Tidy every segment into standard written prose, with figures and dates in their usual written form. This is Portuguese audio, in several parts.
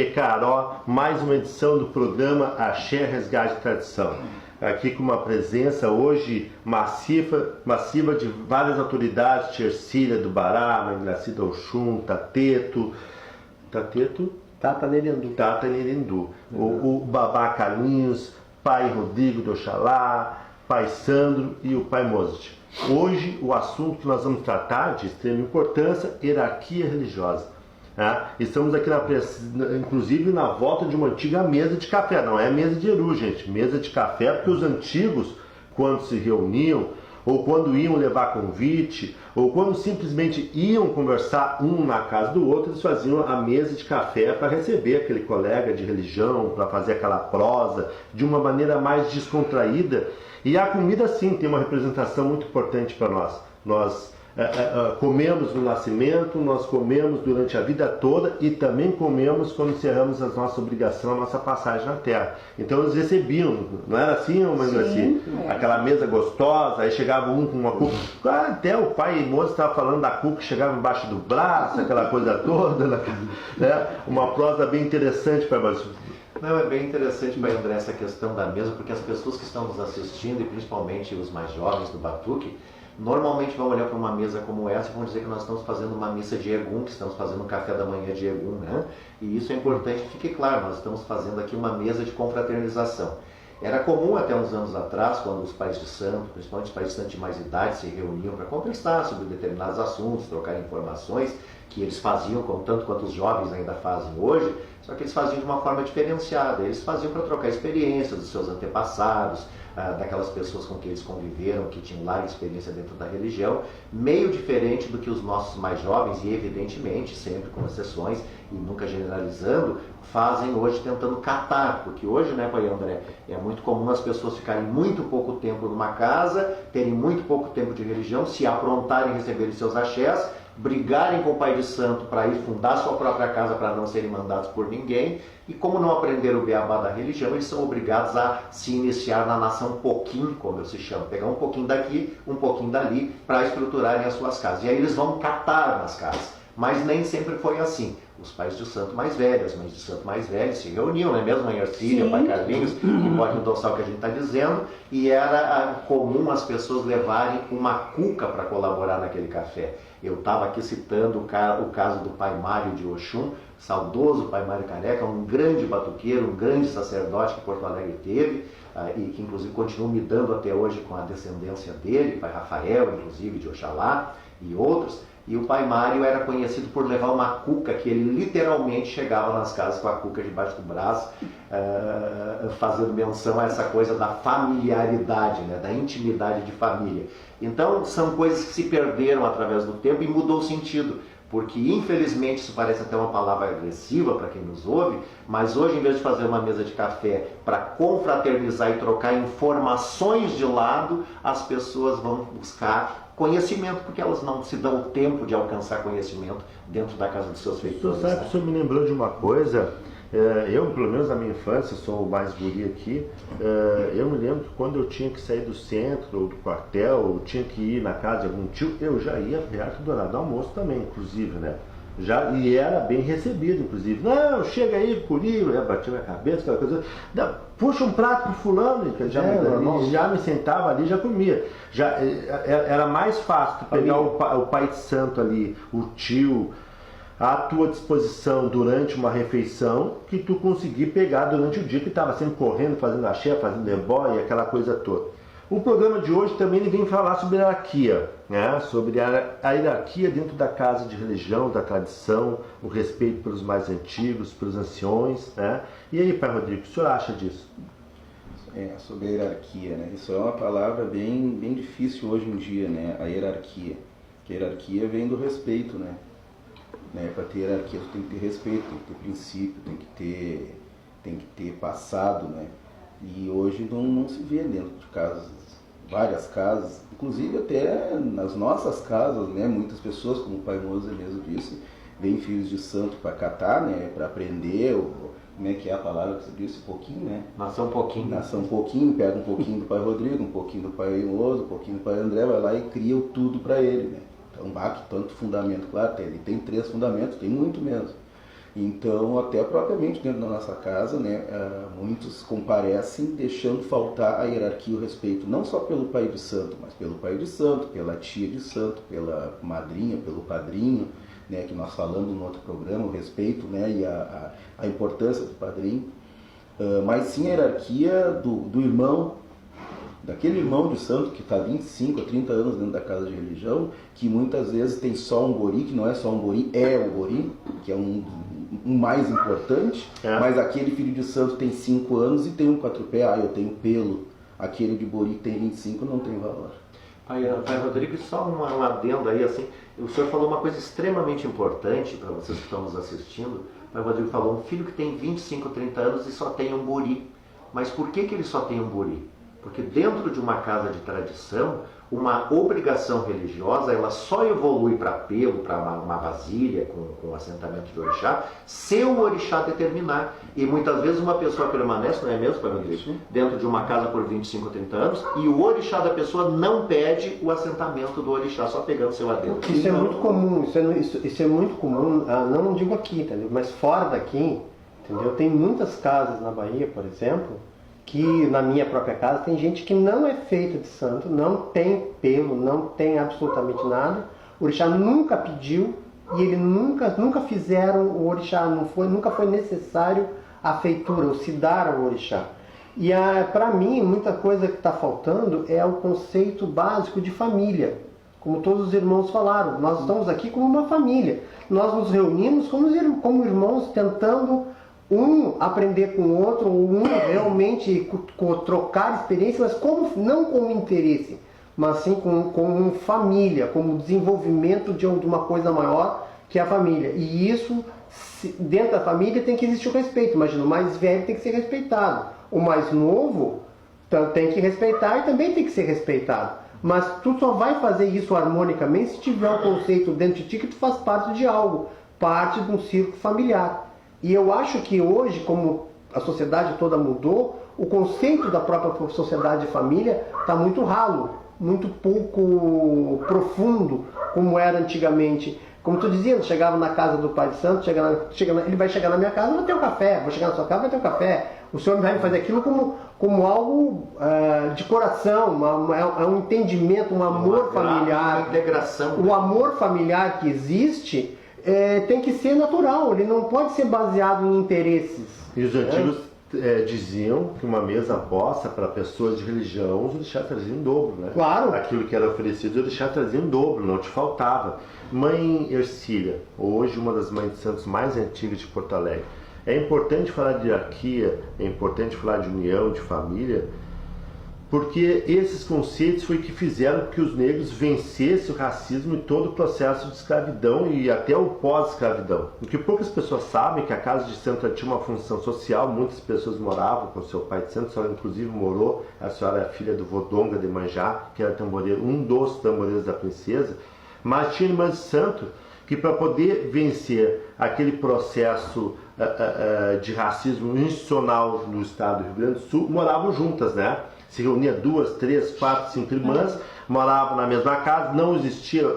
cara, ó, mais uma edição do programa Axé Resgate de Tradição. Aqui com uma presença hoje massiva de várias autoridades, Tia Ercília do Bará, Mãe Gracida Oxum, Tata Nerendu, o Babá Carlinhos, Pai Rodrigo do Oxalá, Pai Sandro e o Pai Mozart. Hoje o assunto que nós vamos tratar de extrema importância, hierarquia religiosa. Estamos aqui, inclusive, na volta de uma antiga mesa de café. Não é mesa de Eru, gente. Mesa de café, porque os antigos, quando se reuniam, ou quando iam levar convite, ou quando simplesmente iam conversar um na casa do outro, eles faziam a mesa de café para receber aquele colega de religião, para fazer aquela prosa de uma maneira mais descontraída. E a comida, sim, tem uma representação muito importante para nós. Nós comemos no nascimento, nós comemos durante a vida toda e também comemos quando encerramos a nossa obrigação, a nossa passagem na Terra. Então eles recebiam, não era assim, mãe Graci? Aquela mesa gostosa, aí chegava um com uma cuca. Até o pai moço estava falando da cuca que chegava embaixo do braço, aquela coisa toda, né? Uma prosa bem interessante para nós. Não, é bem interessante, Pai André, essa questão da mesa, porque as pessoas que estão nos assistindo, e principalmente os mais jovens do Batuque, normalmente vão olhar para uma mesa como essa e vão dizer que nós estamos fazendo uma missa de Egum, que estamos fazendo um café da manhã de Egum, né? E isso é importante que fique claro, nós estamos fazendo aqui uma mesa de confraternização. Era comum até uns anos atrás, quando os pais de santo, principalmente os pais de santo de mais idade, se reuniam para conversar sobre determinados assuntos, trocar informações, que eles faziam, tanto quanto os jovens ainda fazem hoje, só que eles faziam de uma forma diferenciada. Eles faziam para trocar experiências dos seus antepassados, daquelas pessoas com quem eles conviveram, que tinham larga experiência dentro da religião, meio diferente do que os nossos mais jovens, e evidentemente, sempre com exceções, e nunca generalizando, fazem hoje tentando catar, porque hoje, né, Pai André, é muito comum as pessoas ficarem muito pouco tempo numa casa, terem muito pouco tempo de religião, se aprontarem a receber os seus axés, brigarem com o pai de santo para ir fundar sua própria casa para não serem mandados por ninguém, e como não aprenderam o beabá da religião, eles são obrigados a se iniciar na nação pouquinho, como eu se chama, pegar um pouquinho daqui, um pouquinho dali, para estruturarem as suas casas. E aí eles vão catar nas casas. Mas nem sempre foi assim. Os pais de santo mais velhos, as mães de santo mais velhos se reuniam, não é mesmo? Mãe Ercília, pai Carlinhos, que pode endossar o que a gente está dizendo, e era comum as pessoas levarem uma cuca para colaborar naquele café. Eu estava aqui citando o caso do pai Mário de Oxum, saudoso pai Mário Careca, um grande batuqueiro, um grande sacerdote que Porto Alegre teve, e que inclusive continua me dando até hoje com a descendência dele, pai Rafael, inclusive, de Oxalá, e outros. E o pai Mário era conhecido por levar uma cuca, que ele literalmente chegava nas casas com a cuca debaixo do braço, fazendo menção a essa coisa da familiaridade, né, da intimidade de família. Então, são coisas que se perderam através do tempo e mudou o sentido. Porque, infelizmente, isso parece até uma palavra agressiva para quem nos ouve, mas hoje, em vez de fazer uma mesa de café para confraternizar e trocar informações de lado, as pessoas vão buscar conhecimento, porque elas não se dão o tempo de alcançar conhecimento dentro da casa dos seus feitores. Você sabe que o senhor me lembrou de uma coisa. Eu, pelo menos na minha infância, sou o mais guri aqui, eu me lembro que quando eu tinha que sair do centro ou do quartel, ou tinha que ir na casa de algum tio, eu já ia perto do horário do almoço também, inclusive, né? E era bem recebido, inclusive. Não, chega aí, guri, batia minha cabeça, aquela coisa. Puxa um prato pro fulano, já me sentava ali, já comia. Era mais fácil tu pegar o pai de santo ali, o tio, à tua disposição durante uma refeição, que tu conseguir pegar durante o dia, que estava sempre correndo, fazendo axé, fazendo ebó e aquela coisa toda. O programa de hoje também ele vem falar sobre hierarquia, né? Sobre a hierarquia dentro da casa de religião, da tradição, o respeito pelos mais antigos, pelos anciões, né? E aí, pai Rodrigo, o que o senhor acha disso? Sobre a hierarquia, né? Isso é uma palavra bem difícil hoje em dia, né? A hierarquia. Que a hierarquia vem do respeito, né? Para ter hierarquia, tu tem que ter respeito, tem que ter princípio, tem que ter passado, né? E hoje não se vê dentro de casas, várias casas, inclusive até nas nossas casas, né? Muitas pessoas, como o pai Moza mesmo disse, vêm filhos de santo para catar, né? Para aprender, como é que é a palavra que você disse? Pouquinho, né? Nação pouquinho. Nação pouquinho, pega um pouquinho do pai Rodrigo, um pouquinho do pai Moza, um pouquinho do pai André, vai lá e cria tudo para ele, né? Então, tanto fundamento, claro, ele tem 3 fundamentos, tem muito mesmo. Então, até propriamente dentro da nossa casa, né, muitos comparecem deixando faltar a hierarquia e o respeito, não só pelo pai de santo, mas pelo pai de santo, pela tia de santo, pela madrinha, pelo padrinho, né, que nós falamos no outro programa, o respeito, né, e a importância do padrinho, mas sim a hierarquia do irmão, daquele irmão de santo que está 25 a 30 anos dentro da casa de religião, que muitas vezes tem só um gori, que não é só um gori, é o gori, que é um mais importante, mas aquele filho de santo tem 5 anos e tem um 4 pé, eu tenho pelo, aquele de gori que tem 25 não tem valor. Pai Rodrigo, só um adendo aí, assim, o senhor falou uma coisa extremamente importante para vocês que estão nos assistindo. O Pai Rodrigo falou, um filho que tem 25, 30 anos e só tem um guri. Mas por que ele só tem um guri? Porque dentro de uma casa de tradição, uma obrigação religiosa, ela só evolui para pelo, para uma vasilha com assentamento de orixá, se o orixá determinar. E muitas vezes uma pessoa permanece, não é mesmo, Pai Rodrigo? Dentro de uma casa por 25, 30 anos, e o orixá da pessoa não pede o assentamento do orixá, só pegando seu adendo. Isso é muito comum, isso é muito comum, não digo aqui, entendeu? Mas fora daqui, entendeu? Tem muitas casas na Bahia, por exemplo, que na minha própria casa tem gente que não é feita de santo, não tem pelo, não tem absolutamente nada. O orixá nunca pediu e ele nunca fizeram o orixá, nunca foi necessário a feitura, o se dar ao orixá. E para mim, muita coisa que está faltando é o conceito básico de família. Como todos os irmãos falaram, nós estamos aqui como uma família. Nós nos reunimos como irmãos tentando aprender com o outro, realmente trocar experiência, mas não como interesse, mas sim como família, como desenvolvimento de uma coisa maior que é a família. E isso, dentro da família, tem que existir o respeito. Imagina, o mais velho tem que ser respeitado, o mais novo tem que respeitar e também tem que ser respeitado. Mas tu só vai fazer isso harmonicamente se tiver um conceito dentro de ti que tu faz parte de algo, parte de um círculo familiar. E eu acho que hoje, como a sociedade toda mudou, o conceito da própria sociedade de família está muito ralo, muito pouco profundo, como era antigamente. Como tu dizia, chegava na casa do Pai de Santo, ele vai chegar na minha casa, vai ter um café, vou chegar na sua casa, vai ter um café. O Senhor vai fazer aquilo como algo de coração, é um entendimento, um amor familiar. Uma integração. O amor familiar que existe tem que ser natural, ele não pode ser baseado em interesses. E os antigos diziam que uma mesa posta para pessoas de religião, os orixás traziam em dobro, né? Claro. Aquilo que era oferecido, os orixás traziam em dobro, não te faltava. Mãe Ercília, hoje uma das mães de santos mais antigas de Porto Alegre. É importante falar de hierarquia, é importante falar de união, de família, porque esses conceitos foi que fizeram que os negros vencessem o racismo e todo o processo de escravidão e até o pós-escravidão. O que poucas pessoas sabem é que a casa de santo tinha uma função social, muitas pessoas moravam com o seu pai de santo, a senhora inclusive morou, a senhora é filha do Vodonga de Manjá, que era tamboreiro, um dos tamboreiros da princesa, mas tinha irmãs de santo que para poder vencer aquele processo de racismo institucional no estado do Rio Grande do Sul, moravam juntas, né? Se reunia 2, 3, 4, 5 irmãs, moravam na mesma casa, não existiam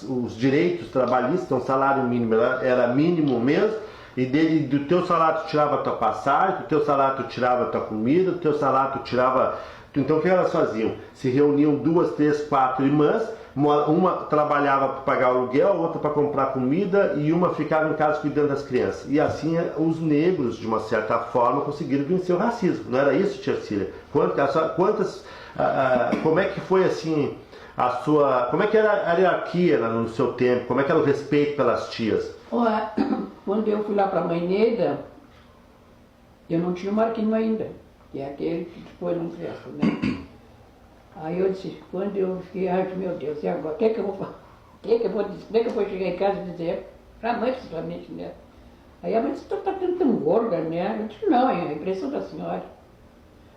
os direitos trabalhistas, então o salário mínimo era mínimo mesmo, e do teu salário tu tirava a tua passagem, do teu salário tu tirava a tua comida, do teu salário tu tirava... Então o que elas faziam? Se reuniam 2, 3, 4 irmãs, uma trabalhava para pagar o aluguel, a outra para comprar comida e uma ficava em casa cuidando das crianças. E assim os negros, de uma certa forma, conseguiram vencer o racismo. Não era isso, tia Cília? Como é que foi assim como é que era a hierarquia no seu tempo? Como é que era o respeito pelas tias? Olha, quando eu fui lá para a Mãe Neda, eu não tinha o Marquinho ainda, que é aquele que depois não presta, né? Aí eu disse, quando eu fiquei, meu Deus, e agora? O que é que eu vou fazer? Como é que eu vou chegar em casa e dizer, para a mãe principalmente, né? Aí a mãe disse, tu está tão gorda, né? Eu disse, não, é a impressão da senhora.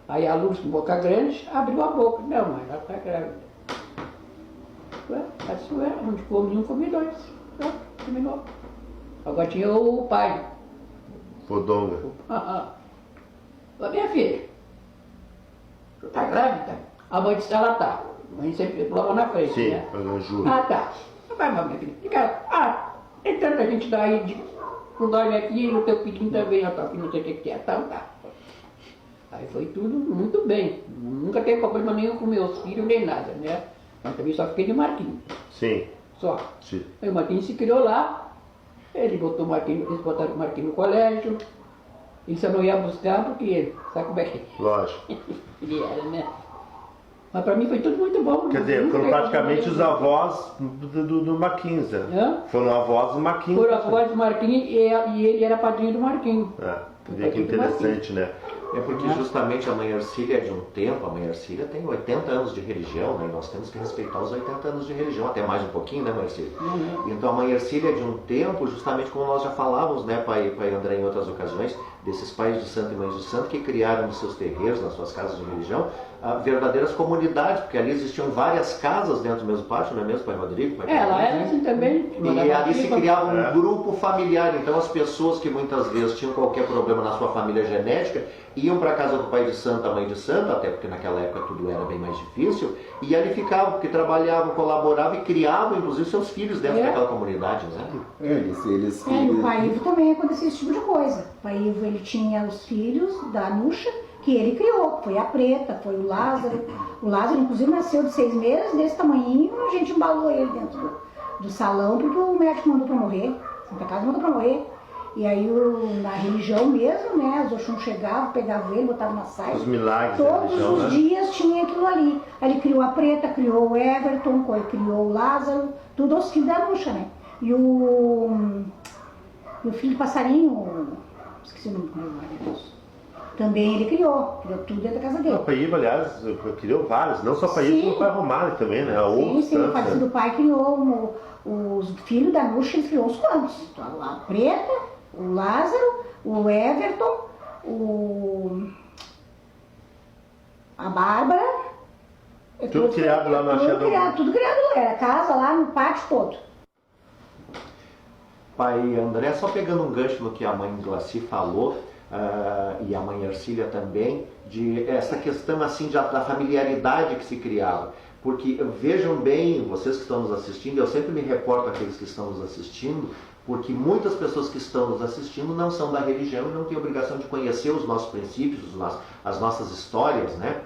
Aí a Lourdes, com boca grande, abriu a boca. Não, mãe, ela está grávida. Ué, assim, onde come um, come dois. Terminou. Agora tinha o pai. Podonga. Ô, minha filha, tu está grávida? A mãe disse, ela tá. A mãe sempre pulava na frente, sim, né? Eu juro. Ah, tá. Vai, minha filha. Fica, tem tanta gente daí tu dorme aqui, o teu filhinho também, ó, tá, não sei o que é, tá. Aí foi tudo muito bem. Nunca teve problema nenhum com meus filhos, nem nada, né? Mas também só fiquei de Marquinhos. Sim. Só. Sim. Aí o Marquinhos se criou lá, eles botaram o Marquinhos no colégio, ele só não ia buscar porque, sabe como é que Lógico. ele era, né? Mas pra mim foi tudo muito bom. Quer dizer, Nunca foram teve praticamente problema os nenhum. avós do Marquinhos, né? Hã? Foram avós do Marquinhos. Foram avós do Marquinhos e ele era padrinho do Marquinhos. Vê que interessante, né? É porque justamente a mãe Ercília é de um tempo, a mãe Ercília tem 80 anos de religião, né? E nós temos que respeitar os 80 anos de religião, até mais um pouquinho, né, mãe Ercília? Então a mãe Ercília é de um tempo, justamente como nós já falávamos, né, pai André, em outras ocasiões, desses pais de santo e mães de santo que criaram nos seus terreiros, nas suas casas de religião, verdadeiras comunidades, porque ali existiam várias casas dentro do mesmo pátio, não é mesmo, pai Rodrigo? Pai Ela Rodrigo? era assim também. E ali se criava um É. grupo familiar, então as pessoas que muitas vezes tinham qualquer problema na sua família genética iam para a casa do pai de santo, a mãe de santo, até porque naquela época tudo era bem mais difícil, e ali ficavam, porque trabalhavam, colaboravam e criavam inclusive seus filhos dentro daquela comunidade, né? E o pai Ivo também acontecia esse tipo de coisa. O pai Ivo, ele tinha os filhos da Nuxa, que ele criou. Foi a Preta, foi o Lázaro. O Lázaro, inclusive, nasceu de 6 meses, desse tamanhinho, a gente embalou ele dentro do salão, porque o médico mandou para morrer. Santa Casa mandou para morrer. E aí, na religião mesmo, né, os Oxum chegavam, pegavam ele, botavam na saia. Os milagres da Todos religião, os né? dias tinha aquilo ali. Aí ele criou a Preta, criou o Everton, criou o Lázaro, tudo aos filhos da Nuxa, né? E o filho do passarinho, esqueci o nome do meu marido, também ele criou tudo dentro da casa O dele. Pai Ivo, aliás, criou vários, não só o Pai Ivo, Sim. como o Pai Romário também, né? Sim, o Tantos, falecido né? pai criou os filhos da Nuxa, ele criou os quantos? A Preta, o Lázaro, o Everton, a Bárbara. Tudo criado lá no Axé do Amor. Tudo criado lá, era casa lá no pátio todo. Pai André, só pegando um gancho no que a mãe Glaci falou, e a mãe Ercília também, de essa questão assim da familiaridade que se criava. Porque vejam bem, vocês que estão nos assistindo, eu sempre me reporto àqueles que estão nos assistindo, porque muitas pessoas que estão nos assistindo não são da religião e não têm obrigação de conhecer os nossos princípios, as nossas histórias, né?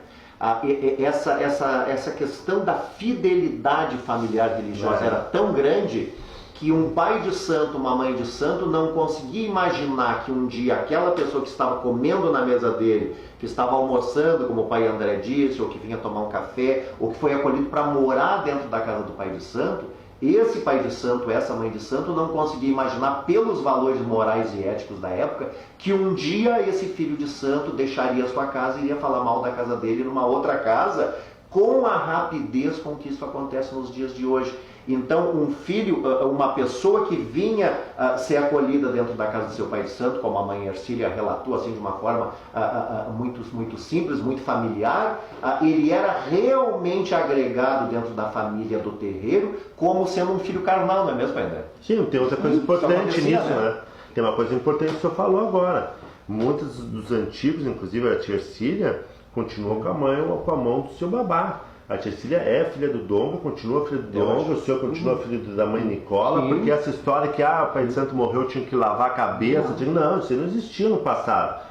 Essa questão da fidelidade familiar religiosa era tão grande que um pai de santo, uma mãe de santo não conseguia imaginar que um dia aquela pessoa que estava comendo na mesa dele, que estava almoçando, como o pai André disse, ou que vinha tomar um café, ou que foi acolhido para morar dentro da casa do pai de santo, esse pai de santo, essa mãe de santo não conseguia imaginar, pelos valores morais e éticos da época, que um dia esse filho de santo deixaria a sua casa e iria falar mal da casa dele numa outra casa, com a rapidez com que isso acontece nos dias de hoje. Então, um filho, uma pessoa que vinha ser acolhida dentro da casa do seu pai de santo, como a mãe Ercília relatou, assim, de uma forma muito simples, muito familiar, ele era realmente agregado dentro da família do terreiro, como sendo um filho carnal, não é mesmo, pai André? Sim, tem outra coisa importante acontecia, nisso, né? Tem uma coisa importante que o senhor falou agora. Muitos dos antigos, inclusive a tia Ercília, continuou com a mãe ou com a mão do seu babá. A tia Cecília é filha do Dongo, continua filha do Dongo, o senhor continua filho da mãe Nicola, porque essa história que o pai de santo morreu, tinha que lavar a cabeça, não, isso não existia no passado.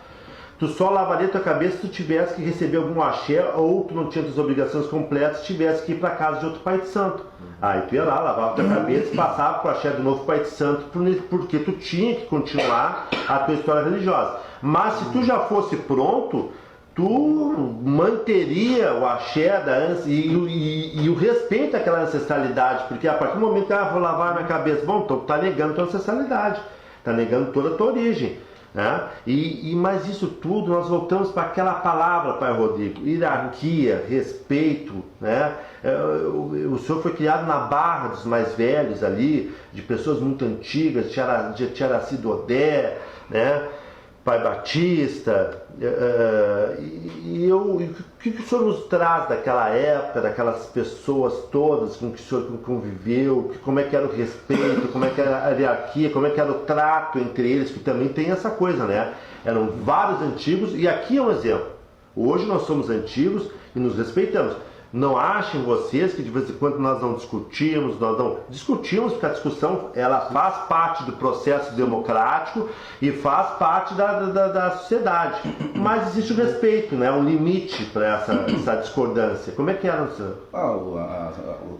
Tu só lavaria tua cabeça se tu tivesse que receber algum axé, ou tu não tinha tuas obrigações completas, tivesse que ir para casa de outro pai de santo. Aí tu ia lá, lavava tua cabeça e passava pro axé do novo pai de santo, porque tu tinha que continuar a tua história religiosa. Mas se tu já fosse pronto, tu manteria o axé e o respeito àquela ancestralidade, porque a partir do momento que vou lavar minha cabeça, bom, então tu tá negando tua ancestralidade, tá negando toda a tua origem, né? Mas isso tudo nós voltamos para aquela palavra, pai Rodrigo, hierarquia, respeito, né? O senhor foi criado na barra dos mais velhos ali, de pessoas muito antigas, de Tiaraci Dodé, né? Pai Batista, o que o senhor nos traz daquela época, daquelas pessoas todas com que o senhor conviveu, como é que era o respeito, como é que era a hierarquia, como é que era o trato entre eles, que também tem essa coisa, né? Eram vários antigos, e aqui é um exemplo. Hoje nós somos antigos e nos respeitamos. Não achem vocês que de vez em quando nós não discutimos, porque a discussão ela faz parte do processo democrático e faz parte da sociedade. Mas existe o respeito, né? Um limite para essa discordância. Como é que era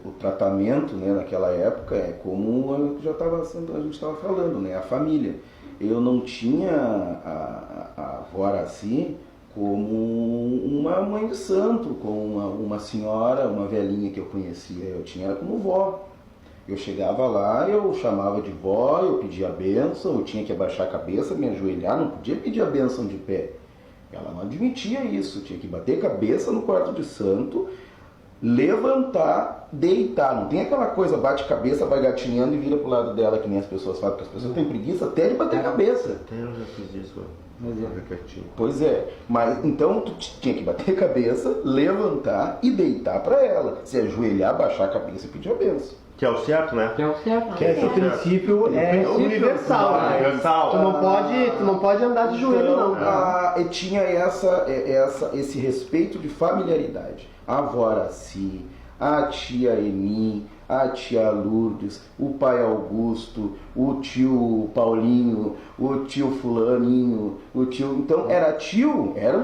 O tratamento, né, naquela época é como a gente estava falando, né? A família. Eu não tinha a avó Araci como uma mãe de santo, como uma senhora, uma velhinha que eu conhecia. Eu tinha ela como vó. Eu chegava lá, eu chamava de vó, eu pedia a bênção, eu tinha que abaixar a cabeça, me ajoelhar, não podia pedir a bênção de pé. Ela não admitia isso, tinha que bater a cabeça no quarto de santo, levantar, deitar. Não tem aquela coisa, bate cabeça, vai gatinhando e vira pro lado dela, que nem as pessoas fazem, porque as pessoas têm preguiça até de bater a cabeça. Eu já fiz isso. Pois é, mas então tu tinha que bater a cabeça, levantar e deitar para ela. Se ajoelhar, baixar a cabeça e pedir a bênção. Que é o certo, né? Que é o certo. Que esse princípio é universal, né? Universal. Tu não pode andar de joelho, não. Tinha esse respeito de familiaridade. A avó Araci, a tia Eni, a tia Lourdes, o pai Augusto, o tio Paulinho, o tio Fulaninho, o tio... Então eram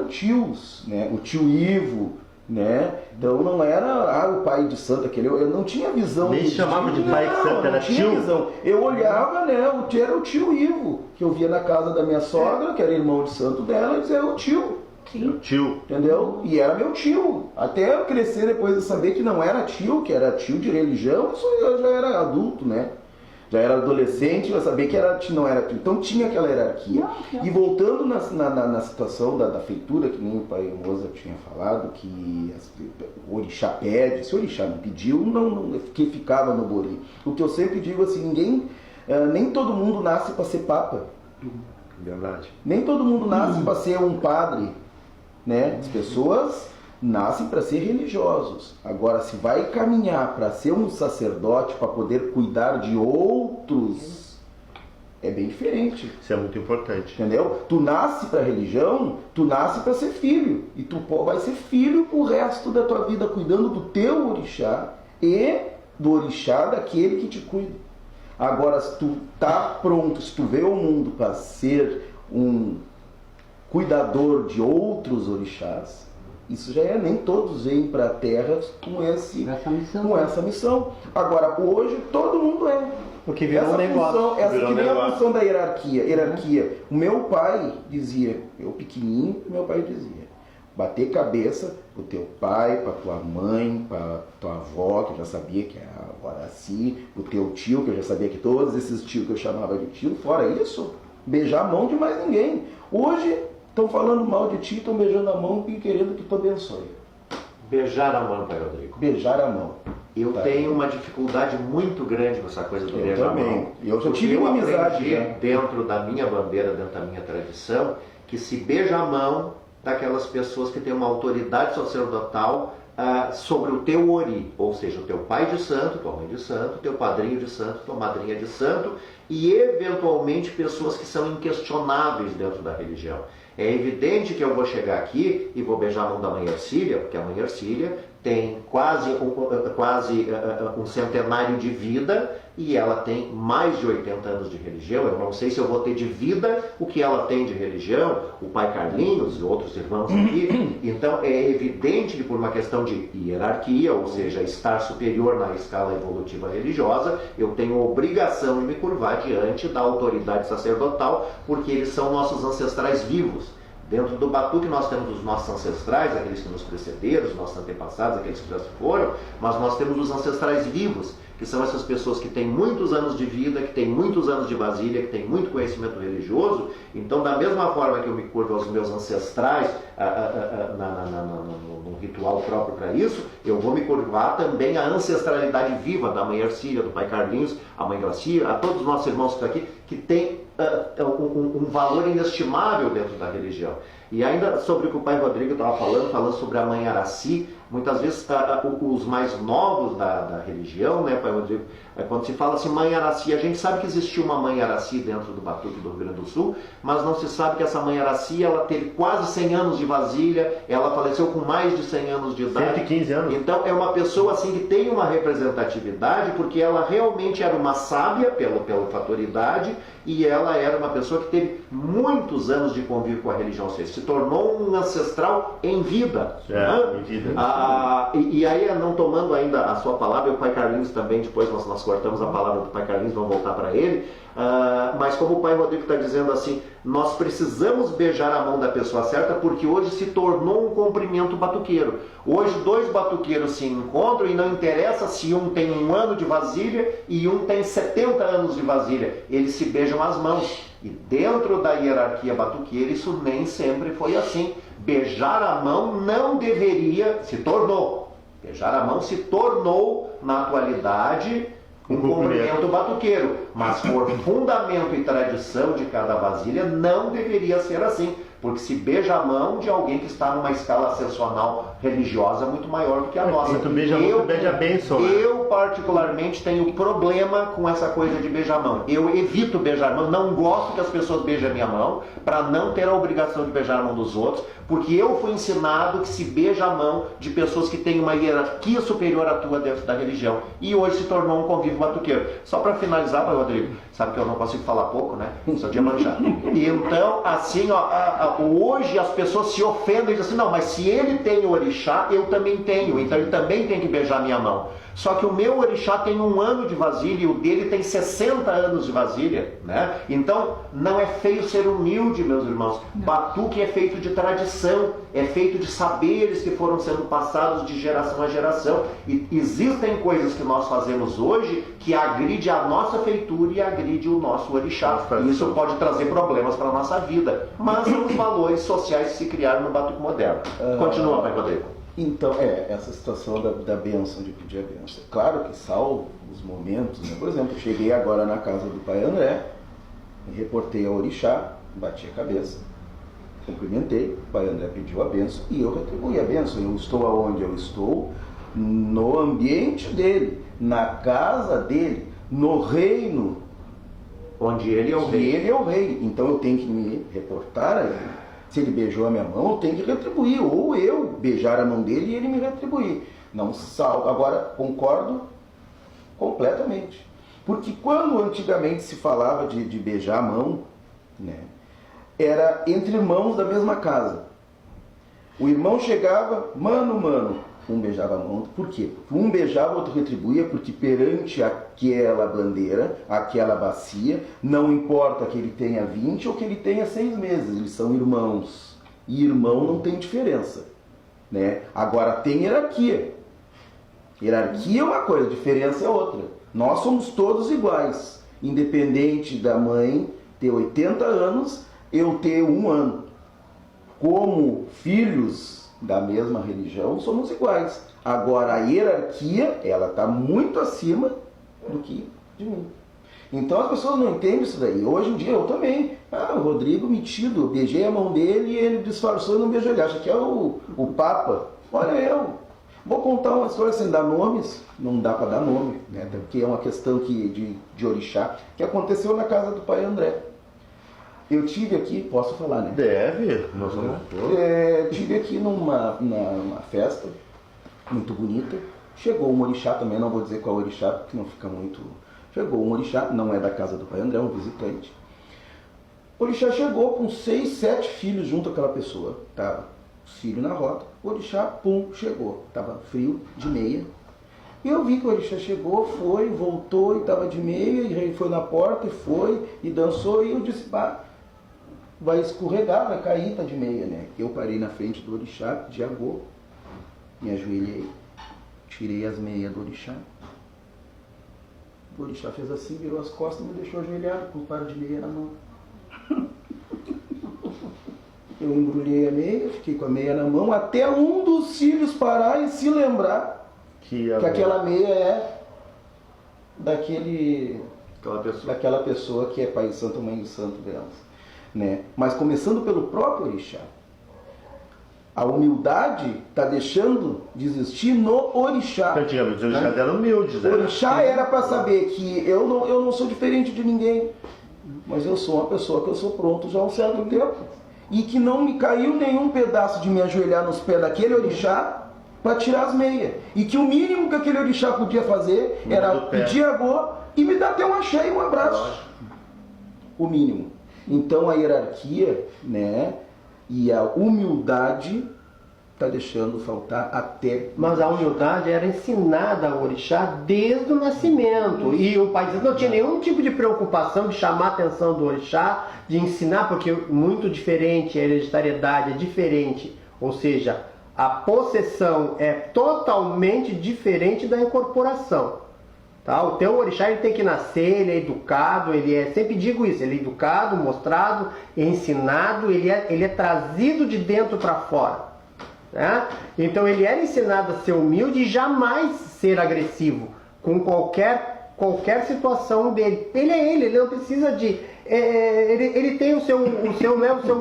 tios, né? O tio Ivo, né? Então não era o pai de santo aquele, eu não tinha visão. Nem chamava de pai de santo, era tio. Visão. Eu olhava, né? Era o tio Ivo, que eu via na casa da minha sogra, que era irmão de santo dela, e dizia, o tio. Sim. Tio. Entendeu? E era meu tio. Até eu crescer depois de saber que não era tio, que era tio de religião, eu já era adulto, né? Já era adolescente, eu sabia que não era tio. Então tinha aquela hierarquia. E voltando na situação da feitura, que nem o pai Mozart tinha falado, que o orixá pede, se o orixá não pediu, que ficava no bori. O que eu sempre digo assim, nem todo mundo nasce para ser papa. Verdade. Nem todo mundo nasce para ser um padre. Né? As pessoas nascem para ser religiosos. Agora, se vai caminhar para ser um sacerdote, para poder cuidar de outros, é bem diferente. Isso é muito importante. Entendeu? Tu nasce para religião, tu nasce para ser filho. E tu vai ser filho o resto da tua vida, cuidando do teu orixá e do orixá daquele que te cuida. Agora, se tu tá pronto, se tu veio ao mundo para ser um cuidador de outros orixás, isso já é, nem todos vêm para a Terra com essa missão. Agora, hoje, todo mundo é. Porque virou um negócio. Essa que nem a função da hierarquia. O meu pai dizia, eu pequenininho, meu pai dizia, bater cabeça pro teu pai, pra tua mãe, pra tua avó, que eu já sabia que era a avó Araci, pro teu tio, que eu já sabia que todos esses tios que eu chamava de tio, fora isso, beijar a mão de mais ninguém. Hoje, estão falando mal de ti, estão beijando a mão e querendo que tu abençoe. Beijar a mão, pai Rodrigo. Beijar a mão. Eu tenho uma dificuldade muito grande com essa coisa do beijar a mão. Eu já tive uma amizade dentro da minha bandeira, dentro da minha tradição, que se beija a mão daquelas pessoas que têm uma autoridade sacerdotal sobre o teu ori, ou seja, o teu pai de santo, tua mãe de santo, teu padrinho de santo, tua madrinha de santo, e eventualmente pessoas que são inquestionáveis dentro da religião. É evidente que eu vou chegar aqui e vou beijar a mão da mãe Ercília, porque a mãe Ercília tem quase um centenário de vida e ela tem mais de 80 anos de religião. Eu não sei se eu vou ter de vida o que ela tem de religião, o pai Carlinhos e outros irmãos aqui. Então é evidente que por uma questão de hierarquia, ou seja, estar superior na escala evolutiva religiosa, eu tenho obrigação de me curvar diante da autoridade sacerdotal, porque eles são nossos ancestrais vivos. Dentro do Batuque nós temos os nossos ancestrais, aqueles que nos precederam, os nossos antepassados, aqueles que já se foram, mas nós temos os ancestrais vivos, que são essas pessoas que têm muitos anos de vida, que têm muitos anos de vasilha, que têm muito conhecimento religioso. Então, da mesma forma que eu me curvo aos meus ancestrais, num ritual próprio para isso, eu vou me curvar também à ancestralidade viva da mãe Ercília, do pai Carlinhos, a mãe Gracia, a todos os nossos irmãos que estão aqui, que têm um valor inestimável dentro da religião. E ainda sobre o que o pai Rodrigo estava falando sobre a mãe Araci, muitas vezes os mais novos da religião, né, pai Rodrigo, quando se fala assim, mãe Araci, a gente sabe que existiu uma mãe Araci dentro do Batuque do Rio Grande do Sul, mas não se sabe que essa mãe Araci, ela teve quase 100 anos de vasilha, ela faleceu com mais de 100 anos de idade. 115 anos. Então é uma pessoa assim que tem uma representatividade, porque ela realmente era uma sábia pela fator idade, e ela era uma pessoa que teve muitos anos de convívio com a religião, ou seja, se tornou um ancestral em vida. Em vida. E aí, não tomando ainda a sua palavra, o pai Carlinhos também, depois nós cortamos a palavra do pai Carlinhos, vamos voltar para ele, mas como o pai Rodrigo está dizendo assim, nós precisamos beijar a mão da pessoa certa, porque hoje se tornou um cumprimento batuqueiro. Hoje 2 batuqueiros se encontram e não interessa se um tem 1 ano de vasilha e um tem 70 anos de vasilha, eles se beijam as mãos. E dentro da hierarquia batuqueira isso nem sempre foi assim. Beijar a mão não deveria, beijar a mão se tornou na atualidade um cumprimento batuqueiro, mas por fundamento e tradição de cada vasilha não deveria ser assim, porque se beija a mão de alguém que está numa escala ascensional religiosa muito maior do que a nossa. Tu beija a mão, tu beija a bênção. Eu particularmente tenho problema com essa coisa de beijar a mão. Eu evito beijar a mão, não gosto que as pessoas beijem a minha mão, para não ter a obrigação de beijar a mão dos outros, porque eu fui ensinado que se beija a mão de pessoas que têm uma hierarquia superior à tua dentro da religião. E hoje se tornou um convívio batuqueiro. Só para finalizar, Rodrigo, sabe que eu não consigo falar pouco, né? Sou de manjar. Então, assim, hoje as pessoas se ofendem e dizem assim, não, mas se ele tem o orixá, eu também tenho, então ele também tem que beijar minha mão. Só que o meu orixá tem 1 ano de vasilha e o dele tem 60 anos de vasilha, né? Então, não é feio ser humilde, meus irmãos. Batuque é feito de tradição, é feito de saberes que foram sendo passados de geração a geração. E existem coisas que nós fazemos hoje que agride a nossa feitura e agride o nosso orixá. E isso pode trazer problemas para a nossa vida. Mas são os valores sociais que se criaram no batuque moderno. Continua, pai Rodrigo. Então, essa situação da bênção, de pedir a bênção. Claro que salvo os momentos, né? Por exemplo, cheguei agora na casa do pai André, me reportei ao orixá, bati a cabeça, cumprimentei, o pai André pediu a bênção e eu retribuí a bênção. Eu estou aonde eu estou, no ambiente dele, na casa dele, no reino onde ele é o rei. Ele é o rei. Então eu tenho que me reportar a ele. Se ele beijou a minha mão, eu tenho que retribuir. Ou eu beijar a mão dele e ele me retribuir. Não salvo. Agora, concordo completamente. Porque quando antigamente se falava de beijar a mão, né, era entre irmãos da mesma casa. O irmão chegava, mano, um beijava a mão. Por quê? Um beijava, o outro retribuía, porque perante aquela bandeira, aquela bacia, não importa que ele tenha 20 ou que ele tenha 6 meses, eles são irmãos. E irmão não tem diferença, né? Agora tem hierarquia. Hierarquia é uma coisa, diferença é outra. Nós somos todos iguais, independente da mãe ter 80 anos, eu ter 1 ano. Como filhos da mesma religião, somos iguais. Agora, a hierarquia, ela está muito acima do que de mim. Então, as pessoas não entendem isso daí. Hoje em dia, eu também. O Rodrigo metido, eu beijei a mão dele e ele disfarçou e não beijou. Ele acha que é o Papa. Olha eu. Vou contar uma história sem dar nomes. Não dá para dar nome, né? Até porque é uma questão de orixá, que aconteceu na casa do pai André. Eu tive aqui, posso falar, né? Deve, nós vamos. Tive aqui numa festa muito bonita. Chegou um orixá também, não vou dizer qual orixá, porque não fica muito. Chegou um orixá, não é da casa do pai André, é um visitante. O orixá chegou com 6, 7 filhos junto àquela pessoa. Tava os filhos na rota, o orixá, pum, chegou. Tava frio, de meia. E eu vi que o orixá chegou, foi, voltou e estava de meia, e foi na porta e foi, e dançou, e eu disse, vai escorregar, vai cair, tá de meia, né? Eu parei na frente do orixá, de agô, me ajoelhei, tirei as meias do orixá. O orixá fez assim, virou as costas e me deixou ajoelhado com um par de meia na mão. Eu embrulhei a meia, fiquei com a meia na mão, até um dos filhos parar e se lembrar que aquela meia é daquela pessoa que é pai de santo, mãe de santo delas. Né? Mas começando pelo próprio orixá. A humildade está deixando de existir no orixá. Antigamente os orixás eram humildes, O né? orixá era para saber que eu não sou diferente de ninguém, mas eu sou uma pessoa que eu sou pronto já há um certo tempo. E que não me caiu nenhum pedaço de me ajoelhar nos pés daquele orixá para tirar as meias. E que o mínimo que aquele orixá podia fazer era pedir agô e me dar até um axé e um abraço. O mínimo. Então a hierarquia, né, e a humildade está deixando faltar até... Mas a humildade era ensinada ao orixá desde o nascimento. E o país não tinha nenhum tipo de preocupação de chamar a atenção do orixá, de ensinar, porque é muito diferente, a hereditariedade é diferente. Ou seja, a possessão é totalmente diferente da incorporação. Tá? O teu orixá ele tem que nascer, ele é educado, sempre digo isso, ele é educado, mostrado, ensinado, ele é trazido de dentro para fora. Né? Então ele era ensinado a ser humilde e jamais ser agressivo com qualquer situação dele. Ele não precisa de... ele tem o seu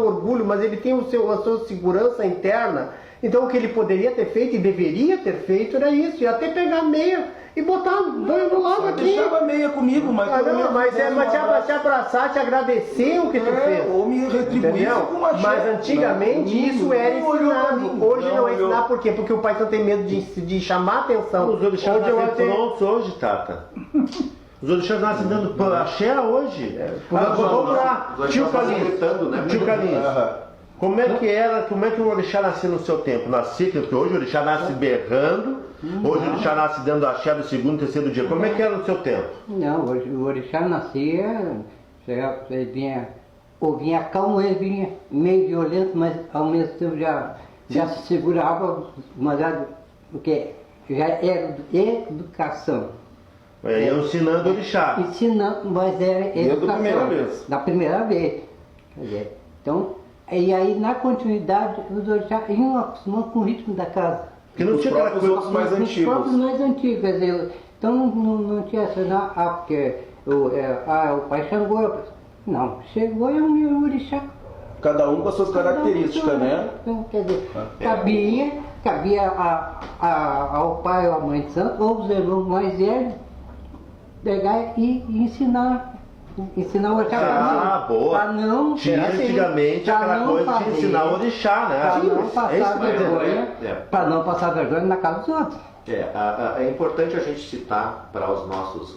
orgulho, mas ele tem a sua segurança interna. Então o que ele poderia ter feito e deveria ter feito era isso, e até pegar a meia e botar do lado aqui. Deixava a meia comigo, mas... te abraçar, te agradecer o que tu fez. Ou me retribuir com uma Mas antigamente isso era ensinado. Hoje não é ensinar, por quê? Porque o pai não tem medo de chamar a atenção. Os orixás nascem prontos hoje, Tata. Os orixás nascem dando axé hoje. Vamos lá, tio Carlinhos. Tio Carlinhos. Como é que o orixá nascia no seu tempo? Nascia, porque hoje o orixá nasce berrando, hoje o orixá nasce dando axé do segundo, terceiro dia. Como é que era no seu tempo? Não, hoje o orixá nascia, ele vinha calmo, ele vinha meio violento, mas ao mesmo tempo já se segurava, mas porque já era educação. Ia ensinando o orixá. Ensinando, mas era educação. Da primeira vez. Da primeira vez. Quer dizer, então, e aí na continuidade os orixás iam acostumando com o ritmo da casa. Porque não tinha aquela coisa mais Os antigos. próprios mais antigos, quer dizer, então não tinha essa, porque o pai Xangô, não, chegou e o orixá. Cada um com as suas características, né? Então, quer dizer, cabia ao pai ou à mãe de santo, ou os irmãos mais velhos, pegar e ensinar o orixá boa. para não... Tinha antigamente aquela coisa de ensinar o orixá, né? Para não É passar isso mesmo. vergonha, para não passar vergonha na casa dos outros. É importante a gente citar para as nossas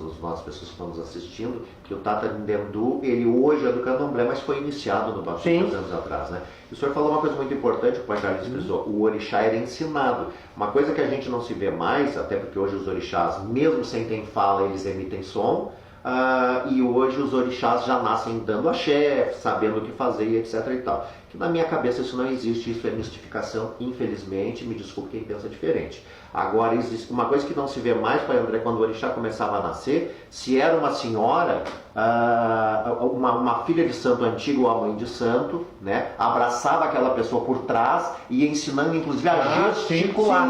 pessoas que estão nos assistindo que o Tata Ndendu, ele hoje é do Candomblé, mas foi iniciado no Batuque 2 anos atrás, né? E o senhor falou uma coisa muito importante, o pai Carlos frisou, o orixá era ensinado. Uma coisa que a gente não se vê mais, até porque hoje os orixás, mesmo sem ter fala, eles emitem som, e hoje os orixás já nascem dando axé, sabendo o que fazer e etc e tal. Que na minha cabeça isso não existe, isso é mistificação, infelizmente, me desculpe quem pensa diferente. Agora, existe uma coisa que não se vê mais, pai André, quando o orixá começava a nascer, se era uma senhora, uma filha de santo antigo ou a mãe de santo, né, abraçava aquela pessoa por trás e ia ensinando, inclusive, a gesticular.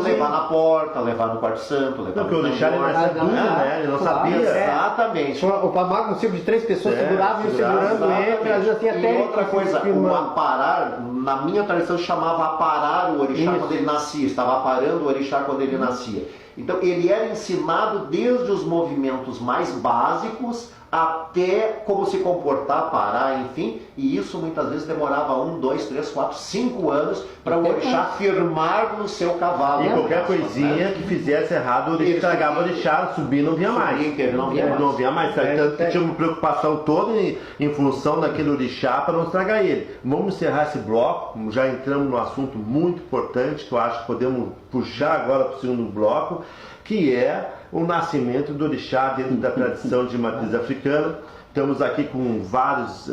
Levar na porta, levar no quarto santo, levar Porque o orixá ele nascia duro, né? Ele não sabia. Exatamente. O Pamago, um ciclo de 3 pessoas seguravam e segurando ele, trazia assim até... E outra coisa, o aparar, na minha tradição chamava aparar o orixá quando ele nascia, estava aparando o orixá quando ele nascia. Então ele era ensinado desde os movimentos mais básicos até como se comportar, parar, enfim, e isso muitas vezes demorava 1, 2, 3, 4, 5 anos para o orixá firmar no seu cavalo. E qualquer coisinha que fizesse errado, ele estragava o orixá, subir não vinha mais. Ele não vinha mais. Tanto que tinha uma preocupação toda em função daquele orixá para não estragar ele. Vamos encerrar esse bloco, já entramos num assunto muito importante que eu acho que podemos puxar agora para o segundo bloco, que é o nascimento do orixá dentro da tradição de matriz africana. Estamos aqui com vários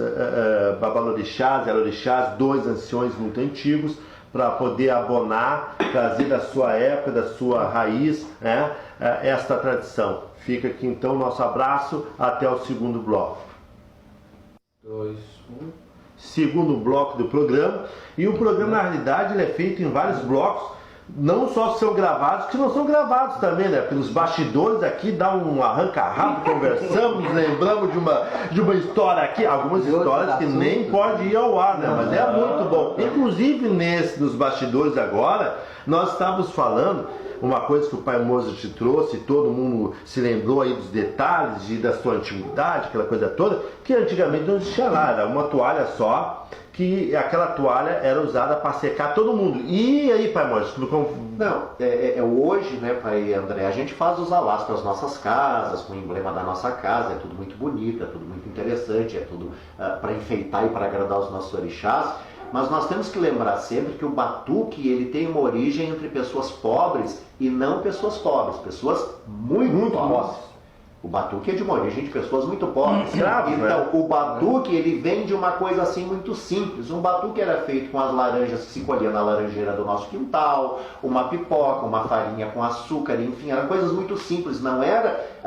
babalorixás, elorixás, 2 anciões muito antigos, para poder abonar, trazer da sua época, da sua raiz, né, esta tradição. Fica aqui então o nosso abraço, até o segundo bloco. 2, 1... Segundo bloco do programa, e o programa na realidade ele é feito em vários blocos, não só são gravados, que não são gravados também, né? Porque nos bastidores aqui dá um arranca-rabo, conversamos, lembramos de uma história aqui, algumas histórias que nem pode ir ao ar, né? Mas é muito bom. Inclusive nos bastidores agora, nós estávamos falando uma coisa que o pai Moza te trouxe, todo mundo se lembrou aí dos detalhes e da sua antiguidade, aquela coisa toda, que antigamente não existia nada, era uma toalha só, que aquela toalha era usada para secar todo mundo. E aí, pai Moza? Não, hoje, né, pai André, a gente faz os alás para as nossas casas, com o emblema da nossa casa, é tudo muito bonito, é tudo muito interessante, é tudo para enfeitar e para agradar os nossos orixás. Mas nós temos que lembrar sempre que o batuque ele tem uma origem entre pessoas pobres e não pessoas pobres, pessoas muito pobres. O batuque é de uma origem de pessoas muito pobres. Então, o batuque ele vem de uma coisa assim muito simples. Um batuque era feito com as laranjas que se colhia na laranjeira do nosso quintal, uma pipoca, uma farinha com açúcar, enfim, eram coisas muito simples. Não era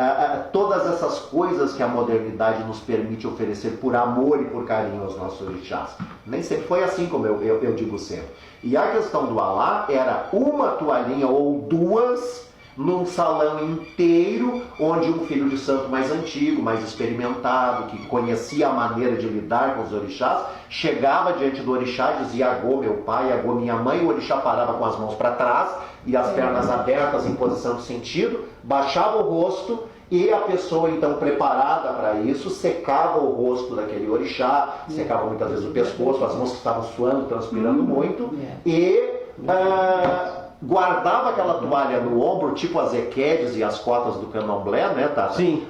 todas essas coisas que a modernidade nos permite oferecer por amor e por carinho aos nossos orixás. Nem sempre foi assim, como eu digo sempre. E a questão do alá era uma toalhinha ou duas num salão inteiro, onde um filho de santo mais antigo, mais experimentado, que conhecia a maneira de lidar com os orixás, chegava diante do orixá e dizia: agô meu pai, agô minha mãe. O orixá parava com as mãos para trás e as pernas abertas em posição de sentido, baixava o rosto e a pessoa então preparada para isso secava o rosto daquele orixá, secava muitas vezes o pescoço, as mãos que estavam suando, transpirando muito, e guardava aquela toalha no ombro, tipo as equedes e as cotas do candomblé, né, Tata? Sim.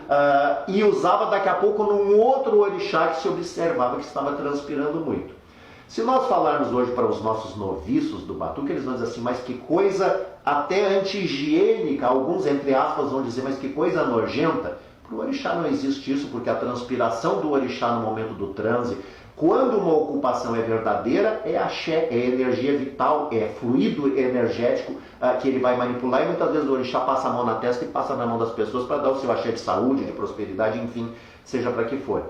E usava daqui a pouco num outro orixá que se observava que estava transpirando muito. Se nós falarmos hoje para os nossos noviços do batuque, eles vão dizer assim: mas que coisa até anti-higiênica, alguns entre aspas vão dizer, mas que coisa nojenta. Para o orixá não existe isso, porque a transpiração do orixá no momento do transe, quando uma ocupação é verdadeira, é axé, é energia vital, é fluido energético que ele vai manipular, e muitas vezes o orixá passa a mão na testa e passa na mão das pessoas para dar o seu axé de saúde, de prosperidade, enfim, seja para que for.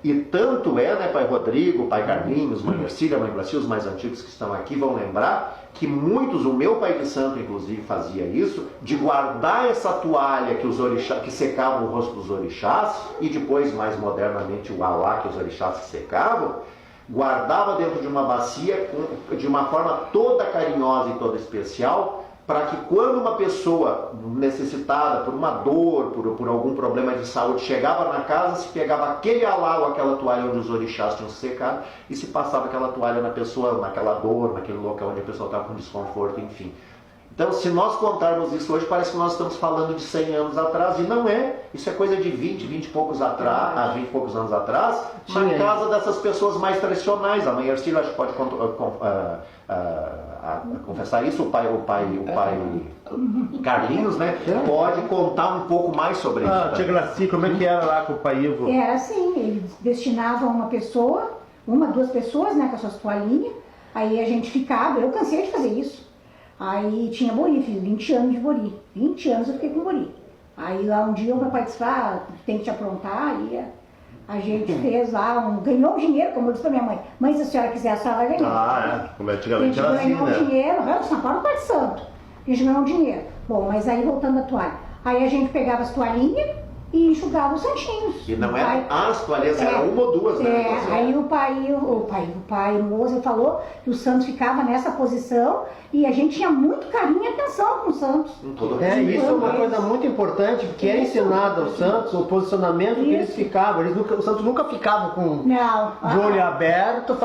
E tanto é, né, pai Rodrigo, pai Carlinhos, mãe Ercília, mãe Graci, os mais antigos que estão aqui vão lembrar que muitos, o meu pai de santo inclusive fazia isso, de guardar essa toalha que os orixás, que secavam o rosto dos orixás, e depois mais modernamente o alá que os orixás secavam, guardava dentro de uma bacia de uma forma toda carinhosa e toda especial, para que quando uma pessoa necessitada por uma dor, por algum problema de saúde, chegava na casa, se pegava aquele alá ou aquela toalha onde os orixás tinham secado e se passava aquela toalha na pessoa, naquela dor, naquele local onde a pessoa estava com desconforto, enfim. Então, se nós contarmos isso hoje, parece que nós estamos falando de 100 anos atrás, e não é. Isso é coisa de 20 e poucos anos atrás, na casa dessas pessoas mais tradicionais. A mãe Ercília acho que pode confessar isso, o pai Carlinhos, né? Pode contar um pouco mais sobre isso. Tia Graci, como é que era lá com o pai Ivo? Era assim, eles destinavam uma pessoa, duas pessoas, né, com as suas toalhinhas, aí a gente ficava, eu cansei de fazer isso. Aí tinha bori, fiz 20 anos de bori. 20 anos eu fiquei com bori. Aí lá um dia eu para participar, tem que te aprontar, e a gente fez lá, ganhou um dinheiro, como eu disse pra minha mãe. Mãe, se a senhora quiser, a senhora vai ganhar. Como antigamente era assim, né? A gente ganhou um dinheiro, São Paulo Pai de Santo. A gente ganhou um dinheiro. Bom, mas aí voltando à toalha. Aí a gente pegava as toalhinhas e enxugava os santinhos. E não eram as toalhas, era uma ou duas, né? Aí o pai Moza falou que o Santos ficava nessa posição e a gente tinha muito carinho e atenção com o Santos. Isso é uma coisa muito importante, porque é ensinado aos Santos o posicionamento que eles ficavam. O Santos nunca ficava com de olho aberto,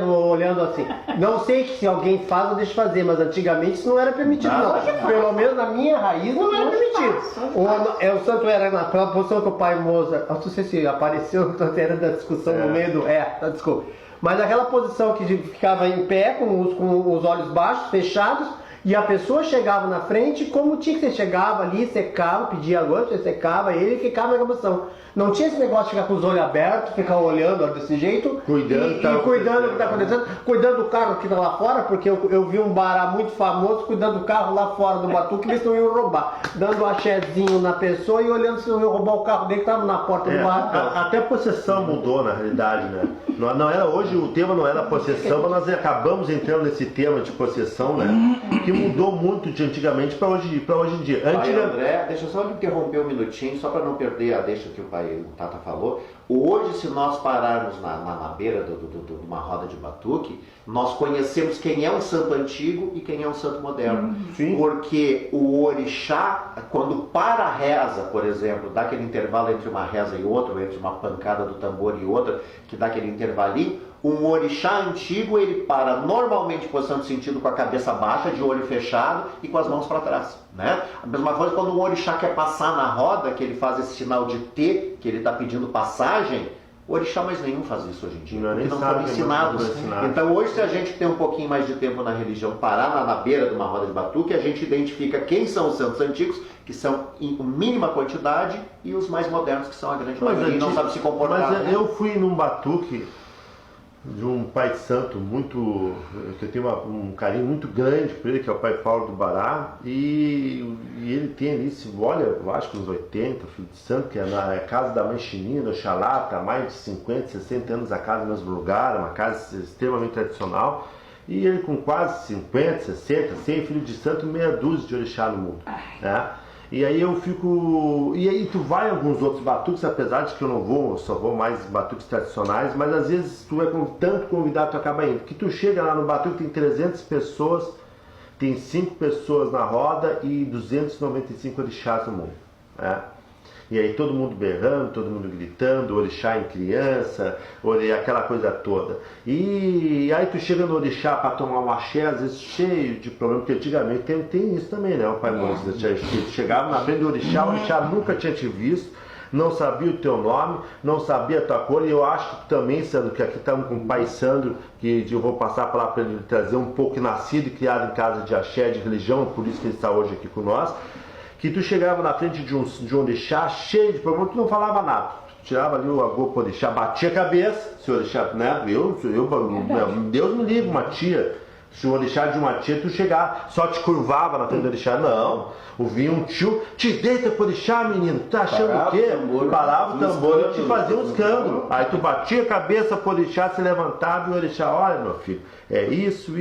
olhando assim. Não sei que se alguém faz ou deixa de fazer, mas antigamente isso não era permitido, não. Pelo menos na minha raiz não era permitido. O Santo era naquela posição que o pai Moza, não sei se apareceu, estou tendo a discussão no meio do... desculpa. Mas aquela posição que ficava em pé, com os olhos baixos, fechados, e a pessoa chegava na frente, como tinha que ser, chegava ali, secava, pedia gosto, secava ele e ficava naquela posição. Não tinha esse negócio de ficar com os olhos abertos, ficar olhando desse jeito, cuidando do que está acontecendo, cuidando do carro que está lá fora, porque eu vi um bará muito famoso cuidando do carro lá fora do batuque, eles não iam roubar, dando um axézinho na pessoa e olhando se não iam roubar o carro dele que estava na porta do barra. Até a possessão mudou na realidade, né? Não era, hoje o tema não era possessão, mas nós acabamos entrando nesse tema de possessão, né? Que mudou muito de antigamente para hoje em dia. Pai André, deixa eu só interromper um minutinho, só para não perder a deixa que o Tata falou. Hoje, se nós pararmos na beira de uma roda de batuque, nós conhecemos quem é um santo antigo e quem é um santo moderno. Sim. Porque o orixá, quando para a reza, por exemplo, dá aquele intervalo entre uma reza e outra, entre uma pancada do tambor e outra, que dá aquele intervalinho, um orixá antigo, ele para normalmente em posição de sentido com a cabeça baixa, de olho fechado e com as mãos para trás, né? A mesma coisa quando um orixá quer passar na roda, que ele faz esse sinal de T, que ele está pedindo passagem, o orixá mais nenhum faz isso hoje em dia, porque não foram ensinados. Então hoje, se a gente tem um pouquinho mais de tempo na religião, parar na beira de uma roda de batuque, a gente identifica quem são os santos antigos, que são em mínima quantidade, e os mais modernos, que são a grande maioria, e não sabem se comportar. Mas né? eu fui num batuque de um pai de santo muito, que eu tenho um carinho muito grande por ele, que é o pai Paulo do Bará, e ele tem ali, olha, eu acho que uns 80, filho de santo, que é na casa da mãe Chininha, do Oxalá, está há mais de 50, 60 anos a casa no mesmo lugar, uma casa extremamente tradicional, e ele com quase 50, 60, 100 filhos de santo, meia dúzia de orixá no mundo, né? E aí eu fico... E aí tu vai em alguns outros batuques, apesar de que eu não vou, eu só vou mais em batuques tradicionais, mas às vezes tu é com tanto convidado, tu acaba indo. Que tu chega lá no batuque, tem 300 pessoas, tem 5 pessoas na roda e 295 orixás no mundo, né? E aí todo mundo berrando, todo mundo gritando, orixá em criança, aquela coisa toda. E aí tu chega no orixá para tomar um axé, às vezes cheio de problema, porque antigamente tem isso também, né? O pai Moisés chegava na frente do orixá, o orixá nunca tinha te visto, não sabia o teu nome, não sabia a tua cor, e eu acho que também, Sandro, que aqui estamos com o pai Sandro, que eu vou passar para lá para ele trazer um pouco, nascido e criado em casa de axé, de religião, por isso que ele está hoje aqui com nós. Que tu chegava na frente de um orixá cheio de problema, tu não falava nada. Tu tirava ali o agô pro orixá, batia a cabeça, se o orixá, né? Deus me livre, uma tia. Se o orixá de uma tia, tu chegava, só te curvava na frente do orixá. Não, vinha um tio, te deita pro orixá, menino, tu tá achando o quê? Parava o tambor e te fazia um escândalo. Aí tu batia a cabeça pro orixá, se levantava e o orixá, olha meu filho, é isso.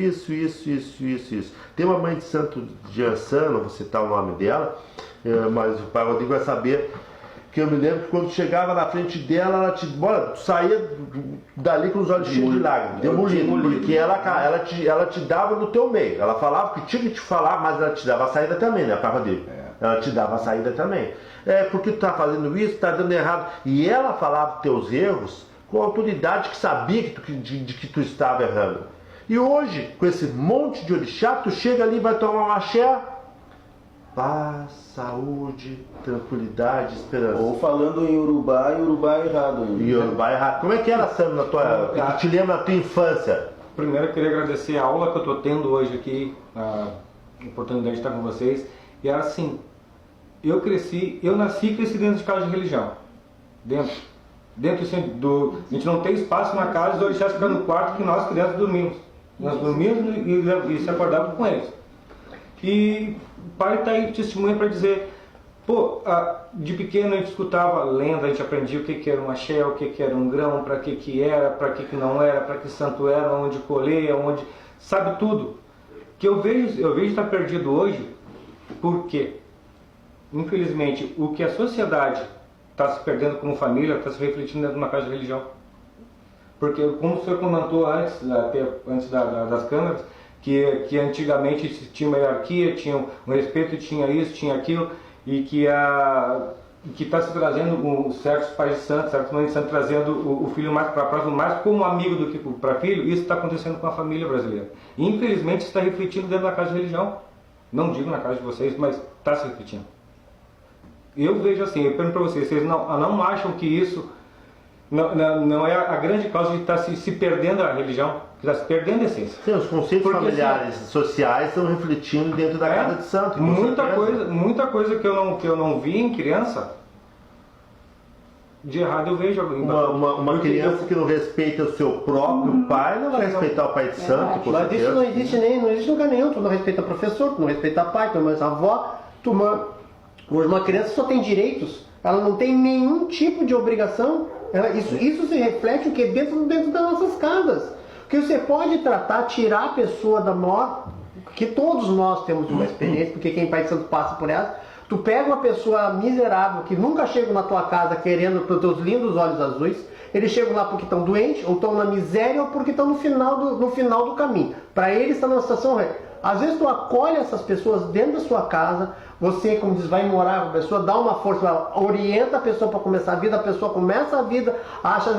Tem uma mãe de santo de Ançã, não vou citar o nome dela, mas o pai Rodrigo vai saber, que eu me lembro que quando chegava na frente dela, tu saía dali com os olhos cheios de lágrimas, demolido, porque ela te dava no teu meio. Ela falava que tinha que te falar, mas ela te dava a saída também, né, a pai Rodrigo? Ela te dava a saída também. Porque tu tá fazendo isso, tá dando errado. E ela falava teus erros com a autoridade que sabia de que tu estava errando. E hoje, com esse monte de orixá, tu chega ali e vai tomar um axé, paz, saúde, tranquilidade, esperança. Ou falando em Urubá errado ainda. E Urubá errado. Como é que era, Sam, que te lembra da tua infância? Primeiro eu queria agradecer a aula que eu estou tendo hoje aqui, a oportunidade de estar com vocês. E era assim, eu nasci e cresci dentro de casa de religião. Dentro assim, a gente não tem espaço na casa, os orixás ficam no quarto que nós crianças dormimos. Nós dormíamos e se acordávamos com eles. E o pai está aí testemunha para dizer, de pequeno a gente escutava lenda, a gente aprendia o que era um axé, o que era um grão, para que era, para que não era, para que santo era, onde colher, onde... Sabe tudo. Que eu vejo estar perdido hoje, porque, infelizmente, o que a sociedade está se perdendo como família, está se refletindo dentro de uma casa de religião. Porque, como o senhor comentou antes das câmeras, que antigamente tinha uma hierarquia, tinha um respeito, tinha isso, tinha aquilo, e que está se trazendo certos pais de santos, certas mães de santos, trazendo o filho mais para próximo, mais como amigo do que para filho. Isso está acontecendo com a família brasileira. E, infelizmente, está refletindo dentro da casa de religião. Não digo na casa de vocês, mas está se repetindo. Eu vejo assim, eu pergunto para vocês não acham que isso não é a grande causa de estar se perdendo a religião, que está se perdendo a essência? Sim, os conceitos familiares, sociais estão refletindo dentro da casa de santo. Muita coisa que eu não vi em criança, de errado eu vejo. Uma criança que não respeita o seu próprio pai, não vai respeitar o pai de santo. Mas isso não existe em lugar nenhum. Tu não respeita professor, tu não respeita pai, tu não respeita avó. Hoje uma criança só tem direitos, ela não tem nenhum tipo de obrigação. Isso se reflete o que dentro das nossas casas. Porque você pode tirar a pessoa da maior que todos nós temos uma experiência, porque quem Pai Santo passa por ela. Tu pega uma pessoa miserável que nunca chega na tua casa querendo para os teus lindos olhos azuis, eles chegam lá porque estão doentes, ou estão na miséria, ou porque estão no final do caminho. Para eles estão numa situação ruim. Às vezes tu acolhe essas pessoas dentro da sua casa, você, como diz, vai morar com a pessoa, dá uma força, orienta a pessoa para começar a vida, a pessoa começa a vida, acha,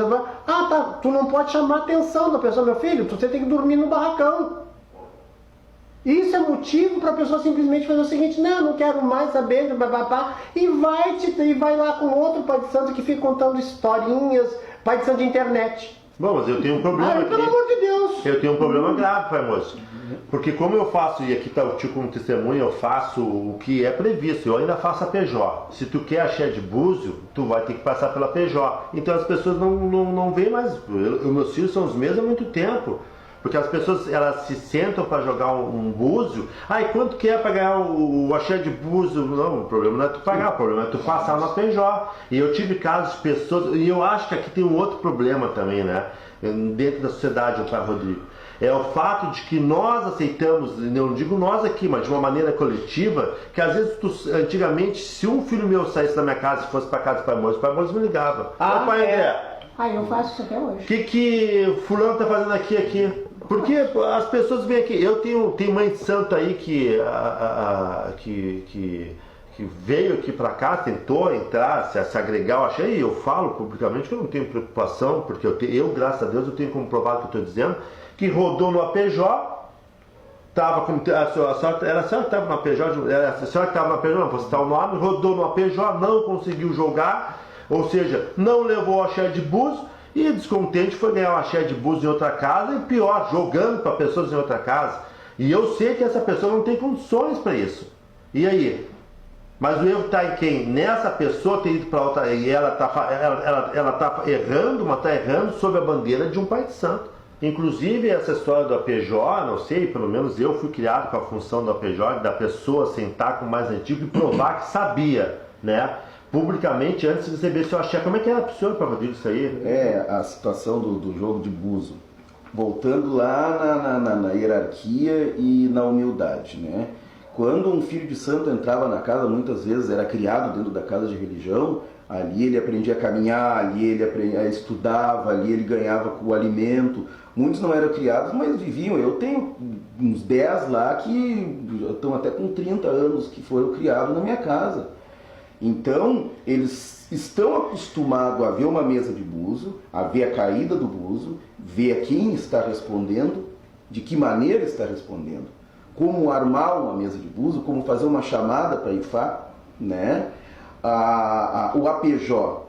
tá, tu não pode chamar a atenção da pessoa, meu filho, você tem que dormir no barracão. Isso é motivo para a pessoa simplesmente fazer o seguinte: não quero mais saber, e vai lá com outro pai de santo que fica contando historinhas, pai de santo de internet. Bom, mas eu tenho um problema aqui. Pelo amor de Deus. Eu tenho um problema grave, Pai Moço. Porque como eu faço, e aqui está o tio como testemunha, eu faço o que é previsto, eu ainda faço a PJ. Se tu quer axé de búzio, tu vai ter que passar pela PJ. Então as pessoas não veem mais. Meus filhos são os mesmos há muito tempo. Porque as pessoas, elas se sentam para jogar um búzio. E quanto que é para ganhar o axé de búzio? Não, o problema não é tu pagar, o problema é tu passar na PJ. E eu tive casos de pessoas, e eu acho que aqui tem um outro problema também, né? Dentro da sociedade, o Pai Rodrigo. É o fato de que nós aceitamos, não digo nós aqui, mas de uma maneira coletiva, que às vezes, antigamente, se um filho meu saísse da minha casa e fosse para casa do Pai Moço me ligava. Ô, Pai André, eu faço isso até hoje. o que fulano está fazendo aqui? Porque as pessoas vêm aqui. Eu tenho mãe de santo aí que veio aqui para cá, tentou entrar, se agregar, eu achei, e eu falo publicamente que eu não tenho preocupação, porque eu graças a Deus, eu tenho comprovado o que eu estou dizendo, que rodou no APJ, estava com. A senhora que estava no APJ, era a senhora que estava no APJ, não vou citar o nome, rodou no APJ, não conseguiu jogar, ou seja, não levou o axé de búzio, e descontente foi ganhar o axé de búzio em outra casa, e pior, jogando para pessoas em outra casa. E eu sei que essa pessoa não tem condições para isso. E aí? Mas o erro está em quem? Nessa pessoa ter ido para outra, e ela está errando, mas está errando sob a bandeira de um pai de santo. Inclusive essa história do APJ, não sei, pelo menos eu fui criado com a função do APJ, da pessoa sentar com o mais antigo e provar que sabia, né? Publicamente, antes de receber seu axé. Como é que era para o senhor, para Rodrigo, isso aí? A situação do jogo de búzio. Voltando lá na hierarquia e na humildade, né? Quando um filho de santo entrava na casa, muitas vezes era criado dentro da casa de religião, ali ele aprendia a caminhar, ali ele estudava, ali ele ganhava o alimento. Muitos não eram criados, mas viviam. Eu tenho uns 10 lá que estão até com 30 anos que foram criados na minha casa. Então, eles estão acostumados a ver uma mesa de búzio, a ver a caída do búzio, ver quem está respondendo, de que maneira está respondendo, como armar uma mesa de búzio, como fazer uma chamada para Ifá, né? O APJ.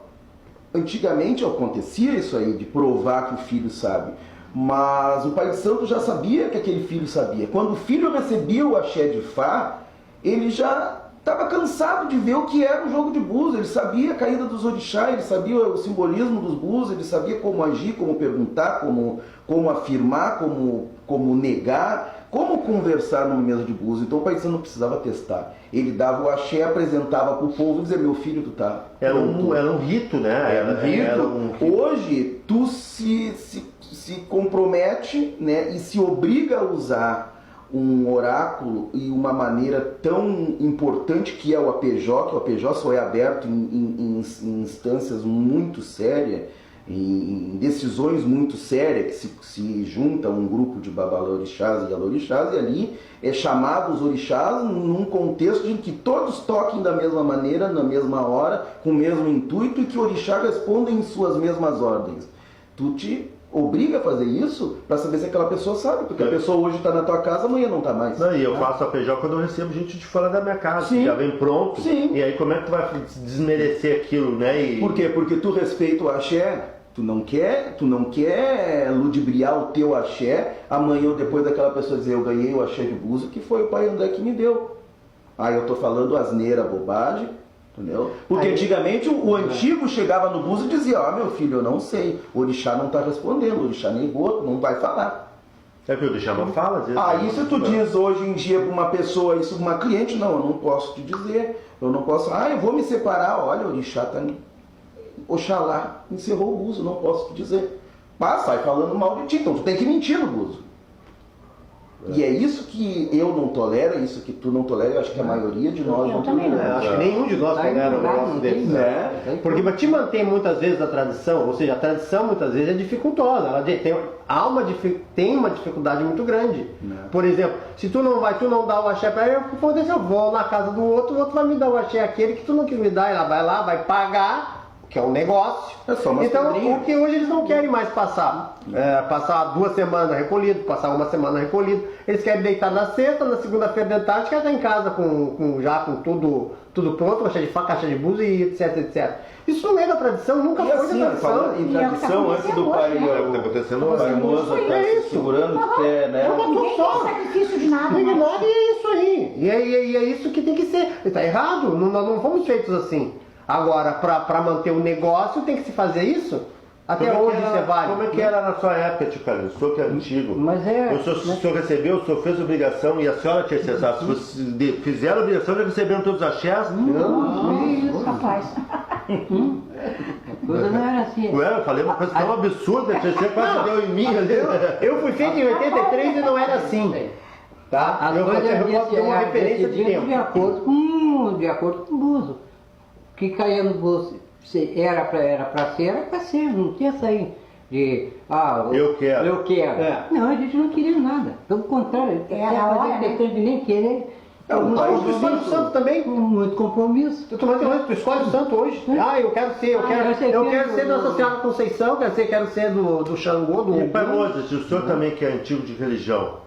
Antigamente acontecia isso aí, de provar que o filho sabe, mas o pai de santo já sabia que aquele filho sabia. Quando o filho recebia o axé de Ifá, ele já estava cansado de ver o que era o jogo de búzio. Ele sabia a caída dos orixás, ele sabia o simbolismo dos búzios, ele sabia como agir, como perguntar, como afirmar, como negar, como conversar numa mesa de búzio. Então o pai de santo não precisava testar. Ele dava o axé, apresentava para o povo e dizia: meu filho, tu tá. Era um rito, né? Era um rito. Hoje, tu se compromete, né, e se obriga a usar um oráculo e uma maneira tão importante que é o APJ, que o APJ só é aberto em instâncias muito sérias, em decisões muito sérias, que se junta um grupo de babalorixás e alorixás, e ali é chamado os orixás num contexto em que todos toquem da mesma maneira, na mesma hora, com o mesmo intuito, e que o orixá responda em suas mesmas ordens. Tu te obriga a fazer isso para saber se aquela pessoa sabe, porque a pessoa hoje está na tua casa, amanhã não está mais. Não, e eu faço a PJ quando eu recebo gente de fora da minha casa, Sim. que já vem pronto. Sim. E aí como é que tu vai desmerecer aquilo, né? Por quê? Porque tu respeita o axé, tu não quer ludibriar o teu axé, amanhã ou depois daquela pessoa dizer: eu ganhei o axé de búzio, que foi o pai André que me deu. Aí eu tô falando asneira, bobagem. Entendeu? Porque antigamente o antigo chegava no búzio e dizia: ó, meu filho, eu não sei, o orixá não está respondendo, o orixá negou, não vai falar. É que o orixá não fala, às vezes. Aí se tu diz hoje em dia para uma pessoa isso, uma cliente: não, eu não posso te dizer, eu não posso, eu vou me separar, olha, o orixá está, Oxalá encerrou o búzio, não posso te dizer. Mas sai falando mal de ti, então tu tem que mentir no búzio. E é isso que eu não tolero, é isso que tu não tolera, eu acho que a maioria de nós Eu não também tolera. não. Acho que nenhum de nós tolera um negócio desse. né? Porque para te manter muitas vezes a tradição, ou seja, a tradição muitas vezes é dificultosa, tem uma dificuldade muito grande. Por exemplo, se tu não dá o axé para ele, eu vou na casa do outro, o outro vai me dar o axé aquele que tu não quis me dar, ela vai lá, vai pagar, que é um negócio. É só uma Então, pedrinha. o que hoje eles não querem mais passar. Passar 2 semanas recolhido, passar 1 semana recolhido. Eles querem deitar na sexta, na segunda-feira de tarde, quer estar em casa já com tudo pronto, caixa de faca, caixa de búzio e etc. Isso não é da tradição, nunca E foi assim, da tradição. falando em E é o que tá tradição, antes do acontecendo pai, hoje, né? É o que tá acontecendo o hoje. pai Moza É tá se isso. segurando, que quer, né? Ninguém tem sacrifício de nada. Não é né? nada e é isso aí. E é isso que tem que ser. Está errado, nós não fomos feitos assim. Agora, para manter o negócio, tem que se fazer isso? Até onde você vai? Como é que era na sua época, tio Carlinhos? O senhor que é antigo. Mas é- O senhor recebeu, o senhor fez obrigação e a senhora tinha acessado. Se vocês fizeram a obrigação, já receberam todos os axés? Rapaz. A coisa não era assim. Não era? Eu falei uma coisa tão absurda, que você quase deu em mim ali. Eu fui feito em 83 e não era assim. Tá? As Eu coisas posso ter uma referência de decididas tempo. de acordo com o buzo. O que caía no bolso, se era para ser, não tinha essa aí de, Eu quero. Eu quero. É. Não, a gente não queria nada. Pelo contrário, Era a hora, questão de nem querer. O muito tu escolhe o santo também. muito compromisso. Tu escolhe o santo hoje. Eu quero ser Nossa Senhora Conceição, quero ser do Xangô, do E pai Ogum. Moisés, o senhor também que é antigo de religião,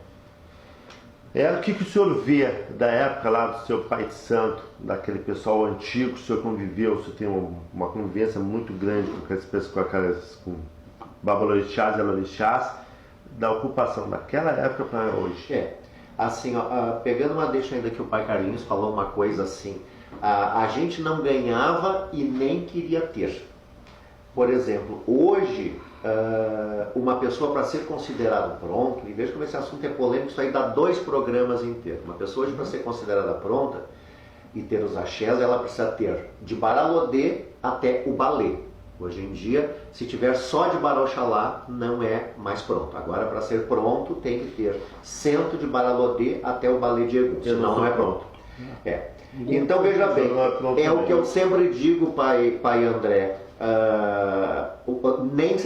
o que o senhor vê da época lá do seu pai de santo, daquele pessoal antigo que o senhor conviveu, o senhor tem uma convivência muito grande com babalorixás e alorixás, da ocupação daquela época para hoje. Assim, pegando uma deixa ainda que o pai Carlinhos falou uma coisa assim, a gente não ganhava e nem queria ter. Por exemplo, hoje, uma pessoa para ser considerada pronta, e veja como esse assunto é polêmico, isso aí dá 2 programas inteiros. Uma pessoa hoje para ser considerada pronta e ter os axés, ela precisa ter de Baralodê até o balé. Hoje em dia, se tiver só de Bará Oxalá, não é mais pronto. Agora, para ser pronto, tem que ter cento de Baralodê até o balé de Egum, senão não é pronto. Então, veja bem, é o que eu sempre digo, pai André.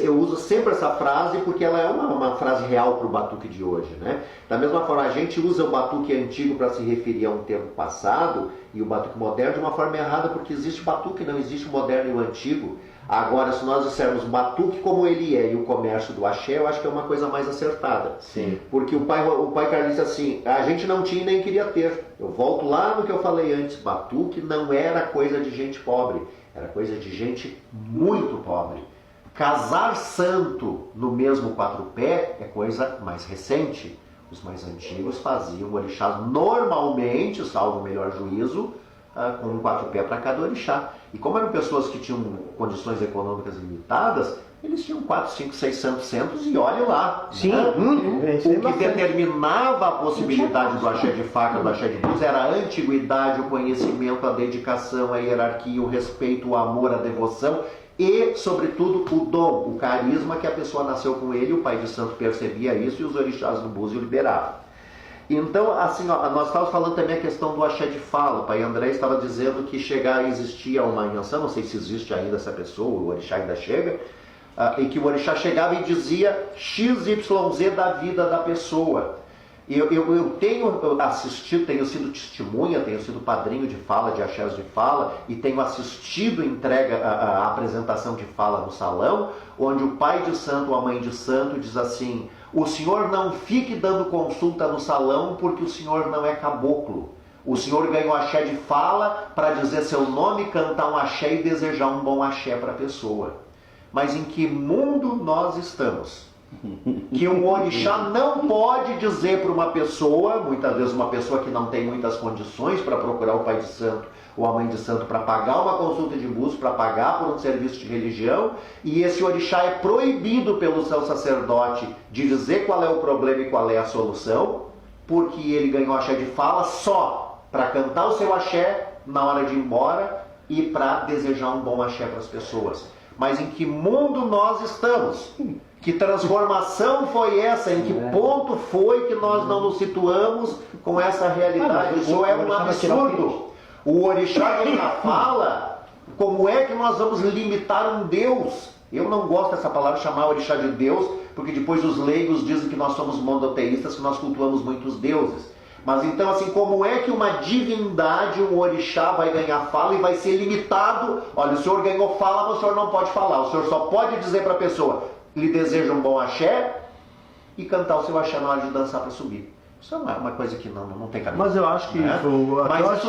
Eu uso sempre essa frase porque ela é uma frase real para o batuque de hoje, né? Da mesma forma, a gente usa o batuque antigo para se referir a um tempo passado e o batuque moderno de uma forma errada, porque existe batuque, não existe o moderno e o antigo. Agora, se nós dissermos batuque como ele é e o comércio do axé, eu acho que é uma coisa mais acertada. Sim. Porque o pai Carlinhos disse assim, a gente não tinha e nem queria ter. Eu volto lá no que eu falei antes, batuque não era coisa de gente pobre, era coisa de gente muito pobre. Casar santo no mesmo 4-pé é coisa mais recente. Os mais antigos faziam orixás normalmente, salvo o melhor juízo, com um 4-pé para cada orixá. E como eram pessoas que tinham condições econômicas limitadas, eles tinham 4, 5, 6 santos e olhe lá. Sim, né? muito. O que determinava a possibilidade do axé de faca, do axé de búzios, era a antiguidade, o conhecimento, a dedicação, a hierarquia, o respeito, o amor, a devoção e, sobretudo, o dom, o carisma que a pessoa nasceu com ele, o pai de santo percebia isso e os orixás do búzio liberavam. Então, assim, nós estávamos falando também a questão do axé de fala. O pai André estava dizendo que existia uma invenção, não sei se existe ainda essa pessoa, o orixá ainda chega, e que o orixá chegava e dizia XYZ da vida da pessoa. Eu tenho assistido, tenho sido testemunha, tenho sido padrinho de fala, de axés de fala, e tenho assistido a apresentação de fala no salão, onde o pai de santo ou a mãe de santo diz assim: o senhor não fique dando consulta no salão porque o senhor não é caboclo. O senhor ganhou axé de fala para dizer seu nome, cantar um axé e desejar um bom axé para a pessoa. Mas em que mundo nós estamos? Que um orixá não pode dizer para uma pessoa, muitas vezes uma pessoa que não tem muitas condições para procurar o pai de santo ou a mãe de santo para pagar uma consulta de búzio, para pagar por um serviço de religião, e esse orixá é proibido pelo seu sacerdote de dizer qual é o problema e qual é a solução, porque ele ganhou axé de fala só para cantar o seu axé na hora de ir embora e para desejar um bom axé para as pessoas. mas em que mundo nós estamos. Que transformação foi essa? Em que ponto foi que nós não nos situamos com essa realidade? Isso é um absurdo. O orixá ganha fala, como é que nós vamos limitar um Deus? Eu não gosto dessa palavra, chamar orixá de Deus, porque depois os leigos dizem que nós somos monoteístas, que nós cultuamos muitos deuses. Mas então, assim, como é que uma divindade, um orixá, vai ganhar fala e vai ser limitado? Olha, o senhor ganhou fala, mas o senhor não pode falar. O senhor só pode dizer para a pessoa, lhe deseja um bom axé e cantar o seu axé na hora de dançar para subir. Isso é uma coisa que não tem caminho. Mas eu acho que Mas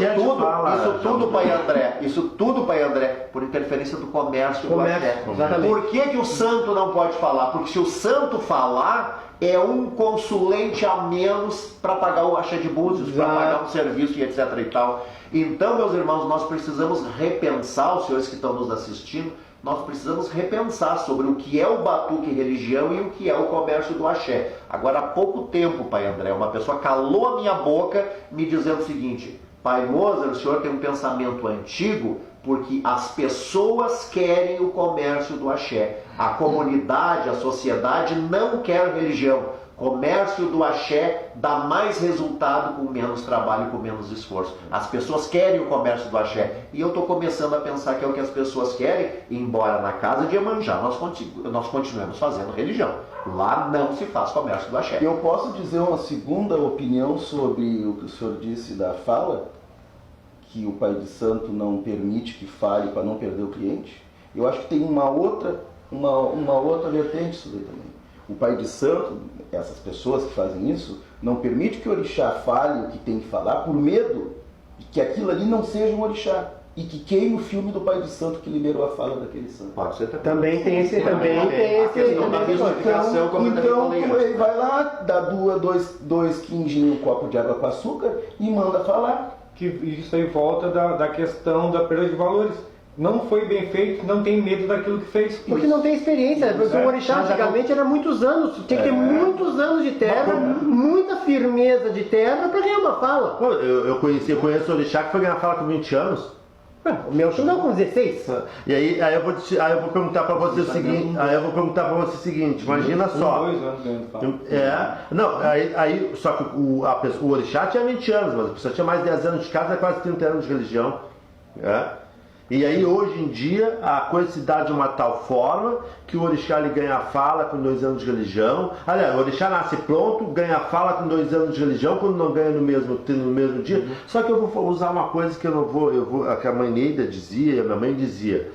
isso tudo, pai André, por interferência do comércio do axé. Exatamente. Por que o santo não pode falar? Porque se o santo falar, é um consulente a menos para pagar o axé de Búzios, para pagar um serviço e etc e tal. Então, meus irmãos, nós precisamos repensar, os senhores que estão nos assistindo, nós precisamos repensar sobre o que é o batuque religião e o que é o comércio do axé. Agora, há pouco tempo, pai André, uma pessoa calou a minha boca me dizendo o seguinte: pai Mozart, o senhor tem um pensamento antigo porque as pessoas querem o comércio do axé. A comunidade, a sociedade não quer religião. Comércio do axé dá mais resultado com menos trabalho e com menos esforço. As pessoas querem o comércio do axé. E eu estou começando a pensar que é o que as pessoas querem, embora na casa de Iemanjá nós continuemos fazendo religião. Lá não se faz comércio do axé. Eu posso dizer uma segunda opinião sobre o que o senhor disse da fala? Que o pai de santo não permite que fale para não perder o cliente? Eu acho que tem uma outra vertente isso daí também. O pai de santo, essas pessoas que fazem isso, não permite que o orixá fale o que tem que falar por medo de que aquilo ali não seja um orixá e que queime o filme do pai de santo que liberou a fala daquele santo. Pode ser Também tem esse. Então, ele vai lá, dá dois quindinhos, um copo de água com açúcar e manda falar. Que isso aí volta da questão da perda de valores. Não foi bem feito, não tem medo daquilo que fez. Porque não tem experiência, porque o orixá antigamente era muitos anos, tinha que ter muitos anos de terra, muita firmeza de terra para ganhar uma fala. Pô, eu conheço o orixá que foi ganhar fala com 20 anos. O meu show não com 16. E aí eu vou perguntar para você o seguinte, imagina só. 2 anos ganhando fala. Só que o orixá tinha 20 anos, mas a pessoa tinha mais de 10 anos de casa, quase 30 anos de religião. E aí hoje em dia a coisa se dá de uma tal forma que o orixá ele ganha fala com 2 anos de religião. Aliás, o orixá nasce pronto, ganha fala com 2 anos de religião, quando não ganha no mesmo dia. Só que eu vou usar uma coisa que que a mãe Neida dizia, a minha mãe dizia.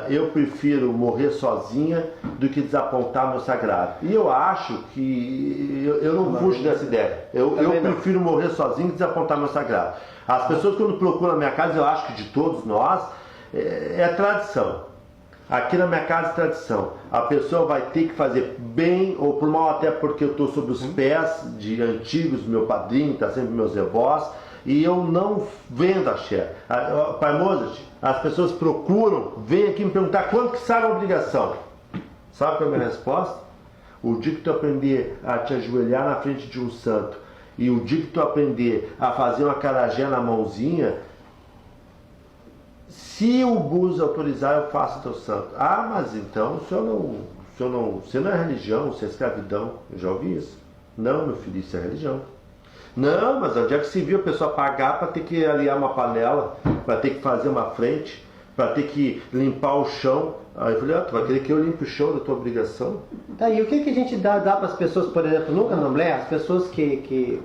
Eu prefiro morrer sozinha do que desapontar meu sagrado. E eu acho que eu não fujo dessa ideia. Eu prefiro morrer sozinho que desapontar meu sagrado. As pessoas quando procuram na minha casa, eu acho que de todos nós, é tradição. Aqui na minha casa é tradição. A pessoa vai ter que fazer bem ou por mal, até porque eu estou sob os pés de antigos, meu padrinho, está sempre meus avós, e eu não vendo axé. Pai Mozart, as pessoas procuram, vêm aqui me perguntar quanto que sai a obrigação. Sabe qual é a minha resposta? O dia que tu aprender a te ajoelhar na frente de um santo e o dia que tu aprender a fazer uma acarajé na mãozinha, se o Búzios autorizar, eu faço teu santo. Ah, mas então você não é religião, você é escravidão. Eu já ouvi isso. Não, meu filho, isso é religião. Não, mas onde é que se viu a pessoa pagar para ter que aliar uma panela, para ter que fazer uma frente, para ter que limpar o chão? Aí eu falei, tu vai querer que eu limpe o chão da tua obrigação? Tá, e o que a gente dá para as pessoas, por exemplo, no candomblé, as pessoas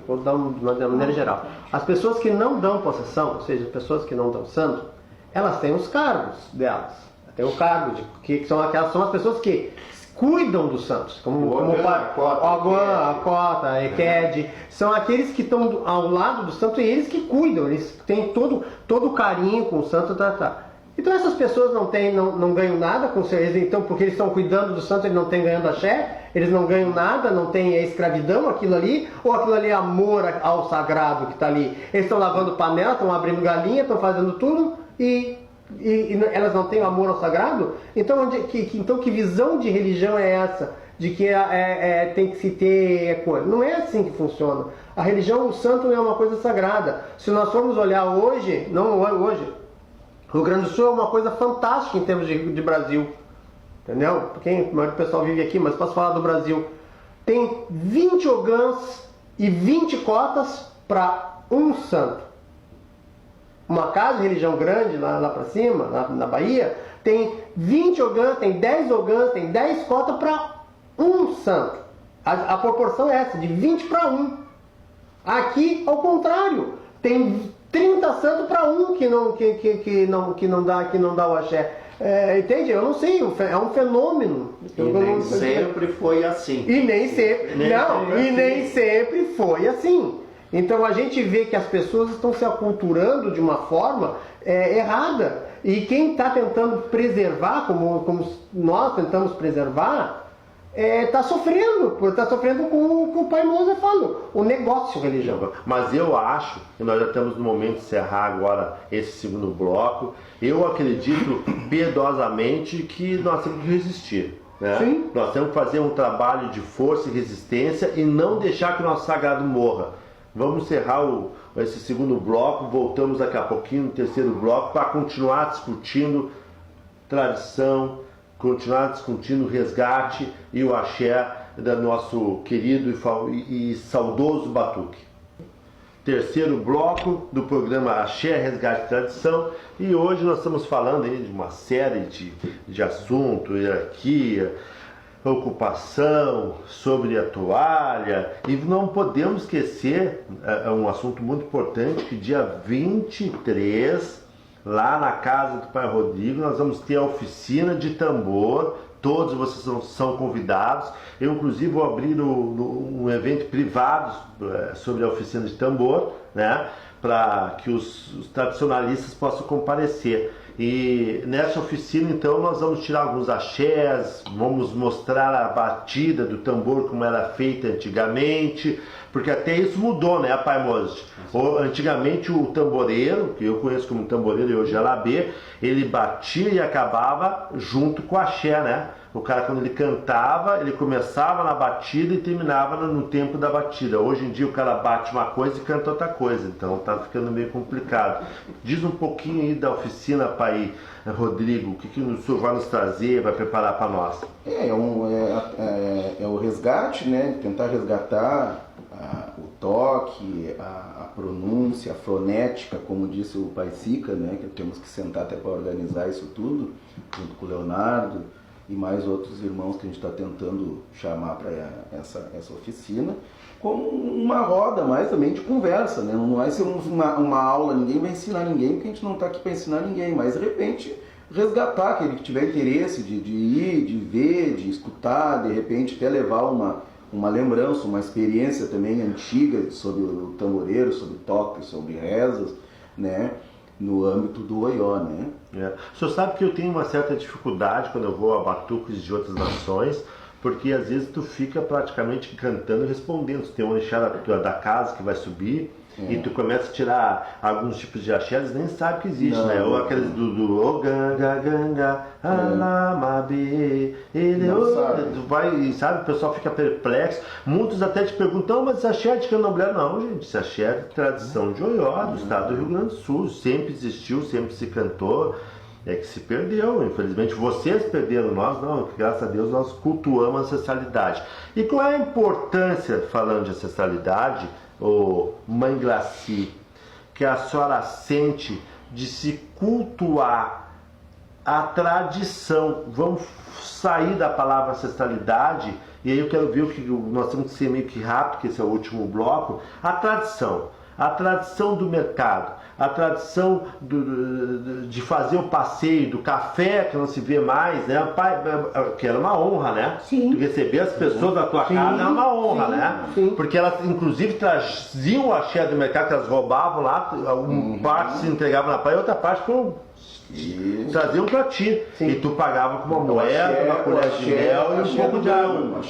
vou dar de uma maneira geral, as pessoas que não dão possessão, ou seja, as pessoas que não dão santo, elas têm os cargos delas. Tem o cargo que são as pessoas que cuidam dos santos, como o Aguan, a Cota, a Eked, são aqueles que estão ao lado do santo e eles que cuidam, eles têm todo o carinho com o santo. Então essas pessoas não ganham nada com eles, então porque eles estão cuidando do santo, eles não estão ganhando axé, eles não ganham nada, não tem escravidão aquilo ali, ou aquilo ali é amor ao sagrado que está ali. Eles estão lavando panela, estão abrindo galinha, estão fazendo tudo e elas não têm amor ao sagrado? Então que visão de religião é essa? De que tem que se ter coisa? Não é assim que funciona. A religião, o santo é uma coisa sagrada. Se nós formos olhar hoje, não hoje, O Rio Grande do Sul é uma coisa fantástica em termos de Brasil. Entendeu? Porque a maioria do pessoal vive aqui, mas posso falar do Brasil. Tem 20 ogãs e 20 cotas para um santo. Uma casa de religião grande lá pra cima, na Bahia, tem 20 ogãs, tem 10 ogãs, tem 10 cotas para um santo. A proporção é essa, de 20 para 1. Aqui, ao contrário, tem 30 santos para um que não dá o axé. Entende? Eu não sei, é um fenômeno. E nem sempre foi assim. E nem sempre foi assim. Então a gente vê que as pessoas estão se aculturando de uma forma errada. E quem está tentando preservar, como nós tentamos preservar, está sofrendo com o que o Pai Moser falou, o negócio religião. Mas eu acho que nós já estamos no momento de encerrar agora esse segundo bloco. Eu acredito piedosamente que nós temos que resistir. Né? Sim. Nós temos que fazer um trabalho de força e resistência e não deixar que o nosso sagrado morra. Vamos encerrar esse segundo bloco, voltamos daqui a pouquinho no terceiro bloco para continuar discutindo tradição, continuar discutindo o resgate e o axé do nosso querido e saudoso batuque. Terceiro bloco do programa Axé, Resgate e Tradição, e hoje nós estamos falando aí de uma série de assuntos, hierarquia, ocupação, sobre a toalha, e não podemos esquecer um assunto muito importante, que dia 23, lá na casa do Pai Rodrigo, nós vamos ter a oficina de tambor. Todos vocês são convidados. Eu, inclusive, vou abrir um evento privado sobre a oficina de tambor, né, para que os tradicionalistas possam comparecer. E nessa oficina, então, nós vamos tirar alguns axés, vamos mostrar a batida do tambor como era feita antigamente, porque até isso mudou, né, Pai Moser? Antigamente o tamboreiro, que eu conheço como tamboreiro e hoje é labê, ele batia e acabava junto com o axé, né? O cara, quando ele cantava, ele começava na batida e terminava no tempo da batida. Hoje em dia o cara bate uma coisa e canta outra coisa, então tá ficando meio complicado. Diz um pouquinho aí da oficina, Pai Rodrigo, o que o senhor vai nos trazer, vai preparar para nós? É o resgate, né? Tentar resgatar o toque, a pronúncia, a fonética, como disse o Pai Sica, né? Que temos que sentar até para organizar isso tudo, junto com o Leonardo e mais outros irmãos que a gente está tentando chamar para essa oficina, como uma roda mais também de conversa, né? Não vai ser uma aula, ninguém vai ensinar ninguém, porque a gente não está aqui para ensinar ninguém, mas de repente resgatar aquele que tiver interesse de ir, de ver, de escutar, de repente até levar uma lembrança, uma experiência também antiga sobre o tamboreiro, sobre toque, sobre rezas, né? No âmbito do Oió, né? O senhor sabe que eu tenho uma certa dificuldade quando eu vou a batuques de outras nações, porque às vezes tu fica praticamente cantando e respondendo. Tu tem um axé da casa que vai subir e tu começa a tirar alguns tipos de axé, eles nem sabem que existe, né? Ou aqueles do ganga ganga alamabe, tu vai, sabe, o pessoal fica perplexo. Muitos até te perguntam, mas esse axé é de candomblé? Não, gente, esse axé é de tradição de Oió, do estado do Rio Grande do Sul, sempre existiu, sempre se cantou. É que se perdeu, infelizmente vocês perderam, nós não, graças a Deus nós cultuamos a ancestralidade. E qual é a importância, falando de ancestralidade, Mãe Glaci, que a senhora sente de se cultuar a tradição? Vamos sair da palavra ancestralidade, e aí eu quero ver o que nós temos que ser meio que rápido, que esse é o último bloco, a tradição do mercado, a tradição de fazer o passeio, do café que não se vê mais, né? Que era uma honra, né? Sim. Tu receber as pessoas da tua casa é uma honra, né? Sim. Porque elas inclusive traziam o axé do mercado, que elas roubavam lá, uma parte se entregava na praia, outra parte traziam pra ti. Sim. E tu pagava com uma moeda, uma colher de mel e um pouco de água.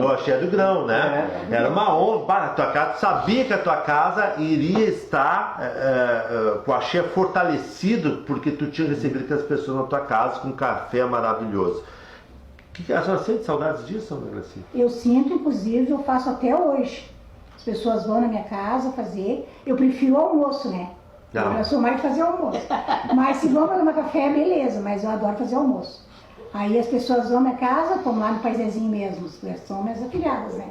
O axé do grão, né? Era uma honra para a tua casa. Tu sabia que a tua casa iria estar com o axé fortalecido, porque tu tinha recebido aquelas pessoas na tua casa com um café maravilhoso. A senhora sente saudades disso, Ana Graci? Eu sinto, inclusive, eu faço até hoje. As pessoas vão na minha casa fazer. Eu prefiro o almoço, né? Tá. Eu sou mais de fazer almoço. Mas se vão tomar café, beleza, mas eu adoro fazer almoço. Aí as pessoas vão na casa, como lá no Paizezinho mesmo, são minhas afilhadas, né?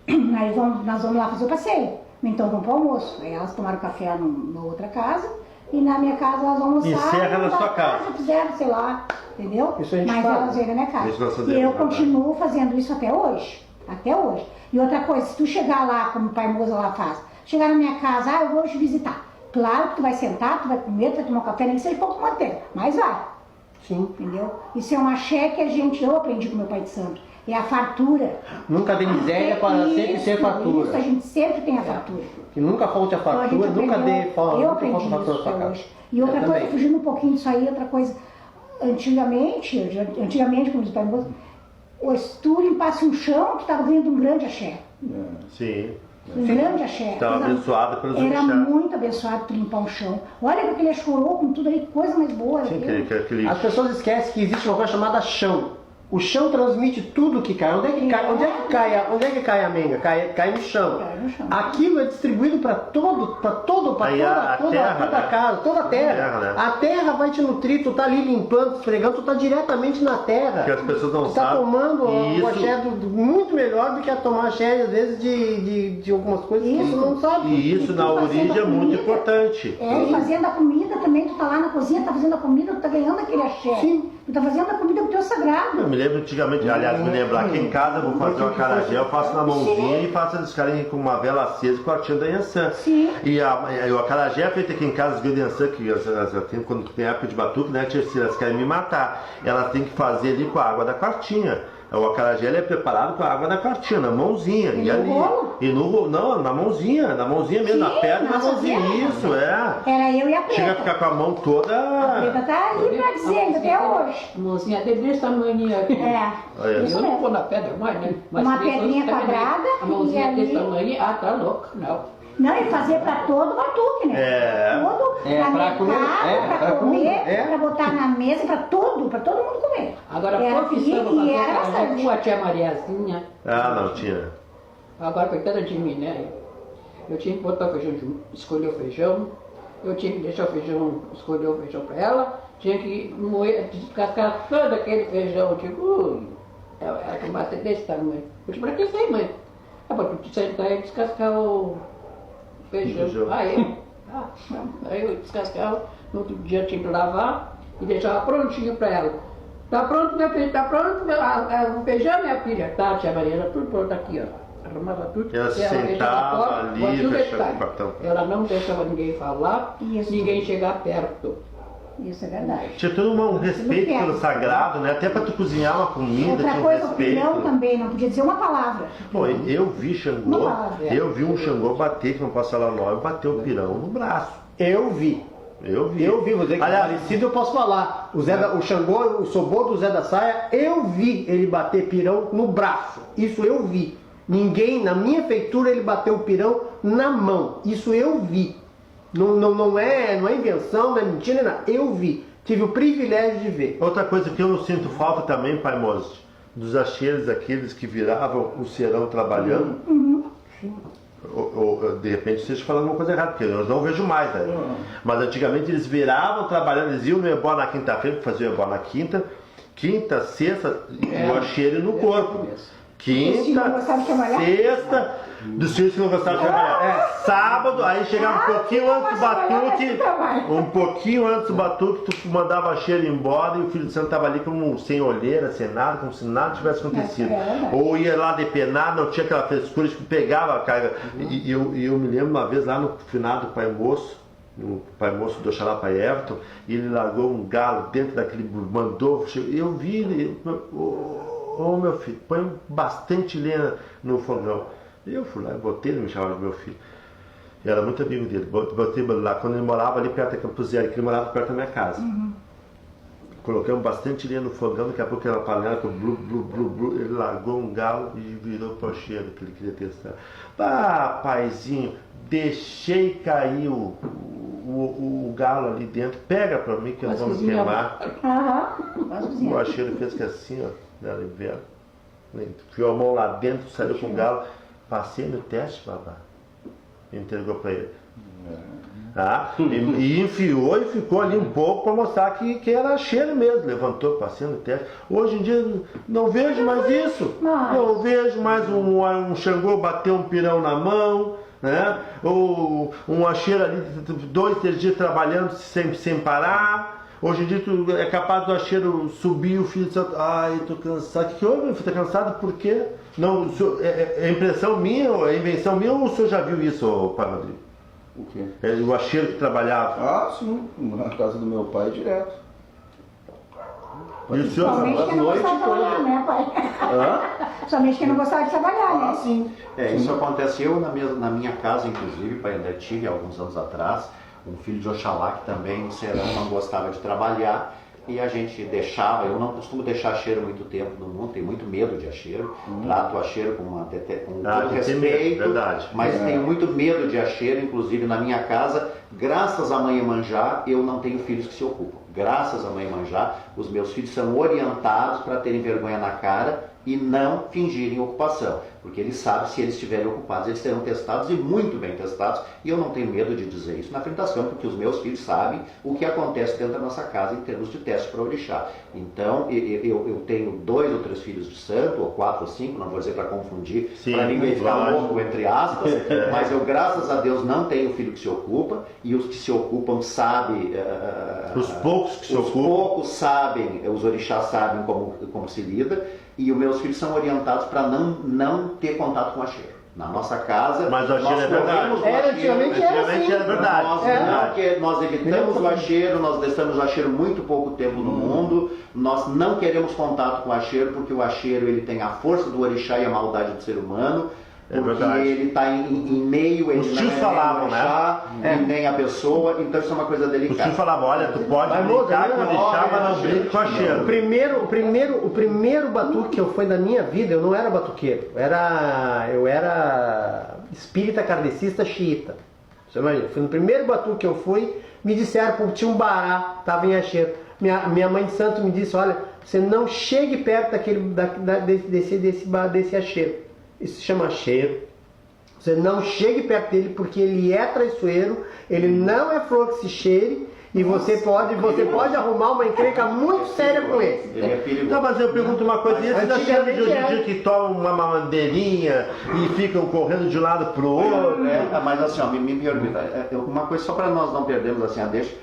Aí nós vamos lá fazer o passeio. Então vamos para o almoço. Aí elas tomaram café na outra casa e na minha casa elas vão almoçar. Encerra na sua casa. Fizeram, sei lá, entendeu? Isso a gente Mas faz. elas vêm na minha casa. Isso nós fazemos, E eu verdade. continuo fazendo isso até hoje. Até hoje. E outra coisa, se tu chegar lá, como o pai Moza lá faz, chegar na minha casa, eu vou te visitar. Claro que tu vai sentar, tu vai comer, tu vai tomar um café, nem que seja pouco manteiga, mas vai. Sim. Entendeu? Isso é uma axé que eu aprendi com meu pai de santo. É a fartura. Nunca dê miséria para sempre ter fartura. Isso, a gente sempre tem a fartura. Que nunca falte a Então, a fartura, gente nunca aprendeu- dê falta, eu nunca aprendi falte a fartura na isso sua até casa. hoje. E outra Eu coisa, também. fugindo um pouquinho disso aí, outra coisa, antigamente, como diz o pai Moza, se tu limpasse um chão, tu estava ganhando um grande axé. Sim. Um grande axé. Estava Coisa- abençoado pelos Era orixás. muito abençoado tu limpar um chão. Olha que aquele chorou com tudo ali, que coisa mais boa. Sim, aquilo. aquele... As pessoas esquecem que existe uma coisa chamada chão. O chão transmite tudo que cai. Onde é que cai, onde é que cai a menga? Cai no chão. Cai no chão. Aquilo é distribuído para toda Aí a terra, toda né? casa, toda a terra. Terra, né? A terra vai te nutrir, tu tá ali limpando, esfregando, tu tá diretamente na terra. Que as pessoas não tu tá sabem. tomando E um isso- axé muito melhor do que a tomar axé, às vezes, de algumas coisas que Isso. tu não sabe. E isso E tu na fazendo origem é a muito comida. importante. É, e fazendo a comida também, tu tá lá na cozinha, tá fazendo a comida, tu tá ganhando aquele axé. Sim. Tu tá fazendo a comida pro teu Eu sagrado. me lembro antigamente, aliás, me lembro aqui em casa, eu vou fazer uma acarajé, eu faço na mãozinha e faço eles ficarem com uma vela acesa com a tia da Yansan. Sim. E o acarajé é feito aqui em casa, as Yansan, que quando tem época de batuque, né, tia, se elas querem me matar, elas têm que fazer ali com a água da quartinha. O acarajé ele é preparado com a água da quartinha, na mãozinha. E E no ali. rolo? E no rolo, não, na mãozinha mesmo, Sim, na perna da nós mãozinha. fazemos. Isso, é. Era eu e a Chega a preta. ficar com a mão A toda. preta tá aí pra dizer ainda até hoje. A mãozinha desse tamanho aqui. É. Olha. Isso Eu não mesmo. vou na pedra mais, né? Uma tem pedrinha outros também. quadrada A mãozinha e desse ali- tamanho, tá louco, não. Não, e fazer pra todo batuque, né? É. Todo, É, pra mercado, comer, pra pra comer, comer, é. pra botar na mesa, pra todo mundo comer. Agora, Era profissão, e era fazer bastante. com a tia Mariazinha. Ah, não tinha. Agora, coitada de mim, né? Eu tinha que botar o feijão, escolher o feijão, eu tinha que deixar o feijão, escolher o feijão pra ela, tinha que moer, descascar todo aquele feijão, tipo, ela tomate desse tamanho. Eu disse, pra que isso aí, mãe? É pra tu sentar e descascar o Feijão. feijão. Aí eu descascava, no outro dia eu tinha que lavar e deixava prontinho pra ela. Tá pronto, meu filho, tá pronto o feijão, minha filha? Tá, tia Maria, era tudo pronto aqui, ó. Arrumava tudo. Ela se deixava sentava fora, ali, fazia um fechava detalhe. o cartão. Ela não deixava ninguém falar, Isso. ninguém chegar perto. Isso é verdade. Tinha todo um respeito quer. pelo sagrado, né? Até pra tu cozinhar uma comida, Outra tinha um coisa, o pirão respeito. também, não podia dizer uma palavra. Bom, eu vi Xangô, Uma palavra. eu vi um Xangô bater, que não posso falar o nome, bater o pirão no braço. Eu vi. Eu vi. Eu vi, vou dizer que Aliás, parecido eu posso falar. O Xangô, o sobô do Zé da Saia, eu vi ele bater pirão no braço. Isso eu vi. Ninguém, na minha feitura, ele bateu o pirão na mão. Isso eu vi. Não é invenção, não é mentira, não. Eu vi. Tive o privilégio de ver. outra coisa que eu não sinto falta também, Pai Moses, dos acheiros aqueles que viravam o serão trabalhando. Ou, de repente vocês falando uma coisa errada, porque eu não vejo mais, né? Mas antigamente eles viravam trabalhando, eles iam no ebó na quinta-feira, faziam o ebó na quinta, sexta, o acheiro no corpo. Esse não Quinta, gostava de trabalhar? sexta, dos filhos que não gostavam de trabalhar. Sábado, aí chegava um pouquinho antes do batuque, um pouquinho antes do batuque, tu mandava a cheiro embora e o filho de santo estava ali como sem olheira, sem nada, como se nada tivesse acontecido. Ou ia lá depenar, não tinha aquela frescura, tipo, pegava a carga. E eu me lembro uma vez lá no final do Pai Moço, o Pai Moço do Oxalá Pai Everton, e ele largou um galo dentro daquele, mandou, eu vi ele, ô meu filho, põe bastante lenha no fogão. E eu fui lá e botei, ele me chamava de meu filho. Eu era muito amigo dele, botei ele lá, quando ele morava ali perto da Campos Zero, que ele morava perto da minha casa. Colocamos bastante lenha no fogão, daqui a pouco aquela panela com blu, blu, blu, blu, ele largou um galo e virou pocheiro que ele queria testar. Ah, paizinho, deixei cair o galo ali dentro, pega pra mim que nós vamos queimar. Aham, faz O cozinhar. acheiro fez que assim, ó, dela inverno. Enfiou a mão lá dentro, saiu com o galo, passei no teste, babá. Entregou pra ele. Tá? E enfiou e ficou ali um pouco para mostrar que era cheiro mesmo. Levantou, passando teste. Hoje em dia não vejo mais isso. Não vejo mais um Xangô bater um pirão na mão, né? Ou um acheiro ali 2, 3 dias trabalhando sem parar. Hoje em dia tu é capaz do acheiro subir o filho de santo. Ai, eu tô cansado. O que houve? Você tá cansado por quê? Não, é impressão minha, é invenção minha, ou o senhor já viu isso, Pai Rodrigo? O quê? O acheiro que trabalhava. Ah, sim. Na casa do meu pai direto. E o senhor? Somente quem não gostava de trabalhar, né, pai? Somente quem não gostava de trabalhar, né? Sim. Isso aconteceu na minha casa, inclusive, Pai André, tive alguns anos atrás, um filho de Oxalá que também no serão não gostava de trabalhar, e a gente deixava, eu não costumo deixar acheiro muito tempo no mundo, tenho muito medo de acheiro, trato o acheiro com todo respeito, verdade. mas tenho muito medo de acheiro, inclusive na minha casa, graças à Mãe Iemanjá, eu não tenho filhos que se ocupam. Graças à Mãe Iemanjá, os meus filhos são orientados para terem vergonha na cara e não fingirem ocupação, porque eles sabem se eles estiverem ocupados, eles serão testados e muito bem testados, e eu não tenho medo de dizer isso na frente das câmeras, porque os meus filhos sabem o que acontece dentro da nossa casa em termos de teste para orixá. Então, eu tenho 2 ou 3 filhos de santo, ou 4 ou 5, não vou dizer para confundir, para ninguém ficar louco, entre aspas, mas eu, graças a Deus, não tenho filho que se ocupa, e os que se ocupam sabem... Os poucos que se ocupam. Os poucos sabem, os orixás sabem como se lida, e os meus filhos são orientados para não ter contato com acheiro. Na nossa casa, mas o acheiro é verdade. Antigamente era verdade. Nós evitamos o acheiro, nós deixamos o acheiro muito pouco tempo no mundo, nós não queremos contato com o acheiro, porque o acheiro ele tem a força do orixá e a maldade do ser humano. Porque ele está em meio, ele os não tios falavam, orixá, nem a pessoa, então isso é uma coisa delicada. Os tios falavam, olha, tu pode brincar com o orixá, mas não brinca com o acheiro. O primeiro batuque que eu fui na minha vida, eu não era batuqueiro, eu era espírita kardecista xiita. Você imagina, foi no primeiro batuque que eu fui, me disseram que tinha um bará, estava em acheiro. Minha mãe de santo me disse, olha, você não chegue perto desse acheiro. Isso se chama acheiro. Você não chegue perto dele porque ele é traiçoeiro, ele não é flor que se cheire e você pode arrumar uma encrenca muito séria com ele. Ele é perigoso. Não, mas eu pergunto uma coisa, e esses acheiros de hoje em dia que tomam uma mamandeirinha e ficam correndo de um lado pro outro? Mas assim, ó, me permita, uma coisa só para nós não perdermos assim a deixa.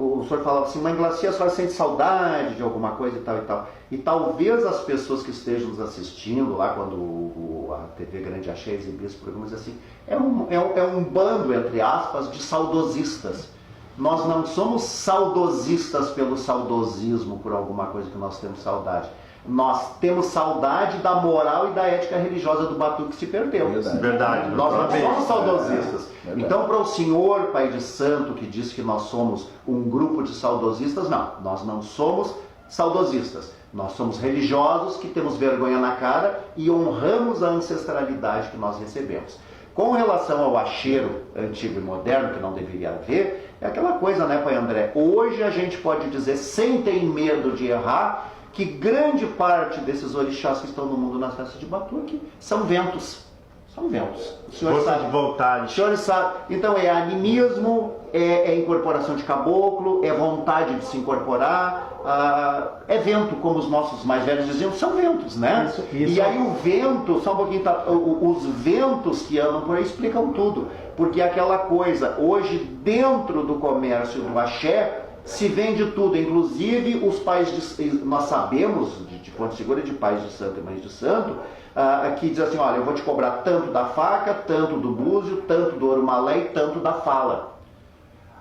O senhor falava assim, Mãe Glacia, a senhora sente saudade de alguma coisa e tal e tal. E talvez as pessoas que estejam nos assistindo lá quando a TV Grande Axé exibia esse programa, dizem assim, é um bando, entre aspas, de saudosistas. Nós não somos saudosistas pelo saudosismo, por alguma coisa que nós temos saudade. Nós temos saudade da moral e da ética religiosa do batuque que se perdeu. Verdade. Nós não somos saudosistas. Então, para o senhor Pai de Santo, que diz que nós somos um grupo de saudosistas, não. Nós não somos saudosistas. Nós somos religiosos que temos vergonha na cara e honramos a ancestralidade que nós recebemos. Com relação ao acheiro antigo e moderno, que não deveria haver, é aquela coisa, né, Pai André? Hoje a gente pode dizer, sem ter medo de errar, que grande parte desses orixás que estão no mundo nas festas de batuque são ventos. São ventos. O senhor sabe. De vontade. O senhor sabe. Então é animismo, é incorporação de caboclo, é vontade de se incorporar, é vento, como os nossos mais velhos diziam, são ventos, né? Isso. E aí o vento, só um pouquinho, os ventos que andam por aí explicam tudo. Porque é aquela coisa, hoje dentro do comércio do axé, se vende tudo, inclusive os pais nós sabemos, de Fonte Segura, de pais de santo e mães de santo, que diz assim, olha, eu vou te cobrar tanto da faca, tanto do búzio, tanto do ouro malé e tanto da fala.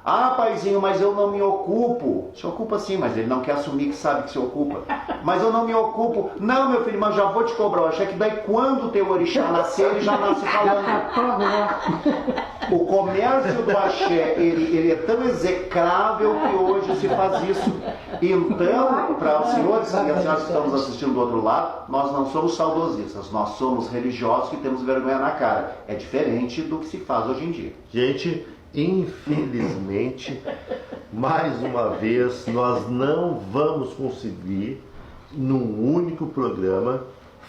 Ah, paizinho, mas eu não me ocupo. Se ocupa sim, mas ele não quer assumir que sabe que se ocupa. Mas eu não me ocupo. Não, meu filho, mas já vou te cobrar. Eu achei que daí quando o teu orixá nascer, ele já nasce falando. O comércio do axé, ele é tão execrável que hoje se faz isso. Então, para os senhores e as senhoras que estão nos assistindo do outro lado, nós não somos saudosistas, nós somos religiosos que temos vergonha na cara. É diferente do que se faz hoje em dia. Gente, infelizmente, mais uma vez, nós não vamos conseguir, num único programa,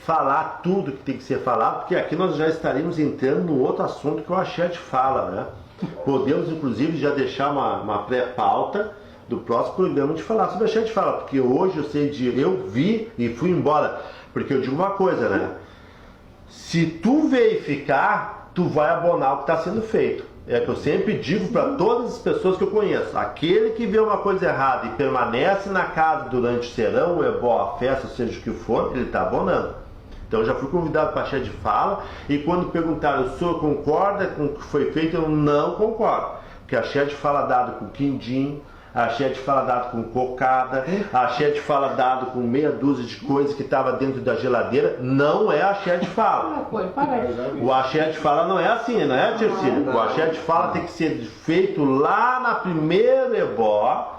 falar tudo que tem que ser falado, porque aqui nós já estaríamos entrando no outro assunto que o axé te fala, né? Podemos, inclusive, já deixar uma pré-pauta do próximo programa de falar sobre axé de fala, porque hoje eu vi e fui embora, porque eu digo uma coisa, né? Se tu verificar, tu vai abonar o que está sendo feito. É que eu sempre digo para todas as pessoas que eu conheço: aquele que vê uma coisa errada e permanece na casa durante o serão, o ebó, a festa, seja o que for, ele está abonando. Então eu já fui convidado para axé de fala, e quando perguntaram, o senhor concorda com o que foi feito, eu não concordo. Porque axé de fala dado com quindim, axé de fala dado com cocada, axé de fala dado com meia dúzia de coisas que estava dentro da geladeira, não é axé de fala. O axé de fala não é assim, não é, tia Cecília? O axé de fala tem que ser feito lá na primeira ebó.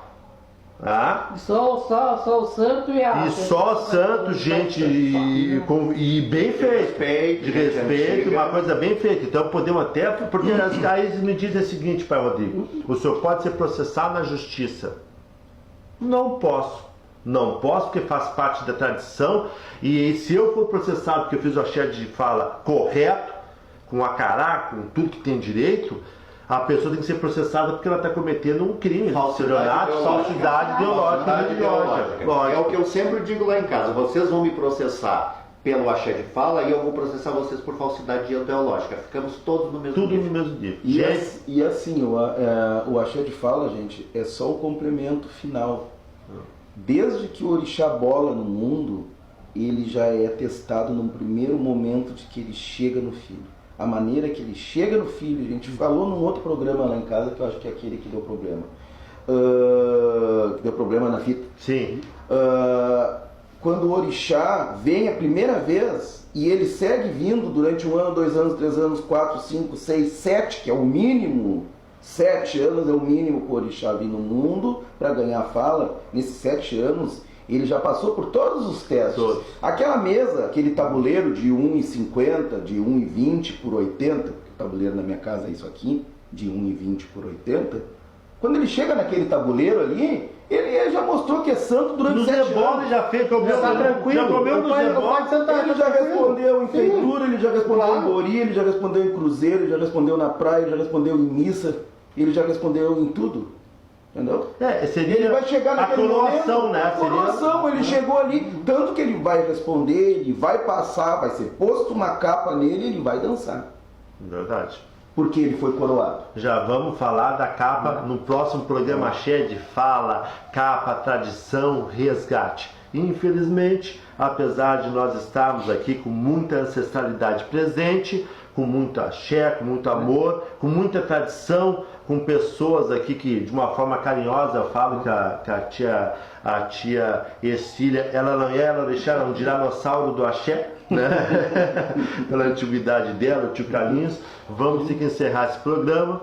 Ah? Só o santo e a... E só santo, gente, e bem feito, de respeito, uma coisa bem feita. Então podemos até, porque aí me dizem o seguinte, pai Rodrigo: o senhor pode ser processado na justiça. Não posso porque faz parte da tradição, e se eu for processado porque eu fiz o axé de fala correto, com a cará, com tudo que tem direito, a pessoa tem que ser processada porque ela está cometendo um crime, falsidade ideológica religiosa. É o que eu sempre digo lá em casa: vocês vão me processar pelo axé de fala e eu vou processar vocês por falsidade ideológica. Ficamos todos no mesmo nível. No mesmo nível. E assim, o axé de fala, gente, é só o complemento final. Desde que o orixá bola no mundo, ele já é testado no primeiro momento de que ele chega no filho. A maneira que ele chega no filho, a gente falou num outro programa lá em casa, que eu acho que é aquele que deu problema. Que deu problema na fita. Sim. Quando o orixá vem a primeira vez e ele segue vindo durante 1 ano, 2 anos, 3 anos, 4, 5, 6, 7, que é o mínimo. 7 anos é o mínimo que o orixá vir no mundo para ganhar fala. Nesses 7 anos, ele já passou por todos os testes. Todos. Aquela mesa, aquele tabuleiro de 1,50, de 1,20 por 80, o tabuleiro na minha casa é isso aqui, de 1,20 por 80. Quando ele chega naquele tabuleiro ali, ele já mostrou que é santo durante 7 anos. Ele já fez, tá tranquilo. já comeu no Ele já respondeu em feitura, ele já respondeu em Bori, ele já respondeu em cruzeiro, ele já respondeu na praia, ele já respondeu em missa, ele já respondeu em tudo. Entendeu? Seria ele vai chegar naquele coroação, momento, né? A coroação, ele chegou ali, tanto que ele vai responder, ele vai passar, vai ser posto uma capa nele e ele vai dançar. Verdade. Porque ele foi coroado. Já vamos falar da capa no próximo programa axé de fala, capa, tradição, resgate. Infelizmente, apesar de nós estarmos aqui com muita ancestralidade presente, com muito axé, com muito amor, com muita tradição, com pessoas aqui que, de uma forma carinhosa, eu falo que a tia Ercília, ela não é, ela deixaram um dinossauro do axé, né? Pela antiguidade dela, o tio Carlinhos. Vamos ter que encerrar esse programa.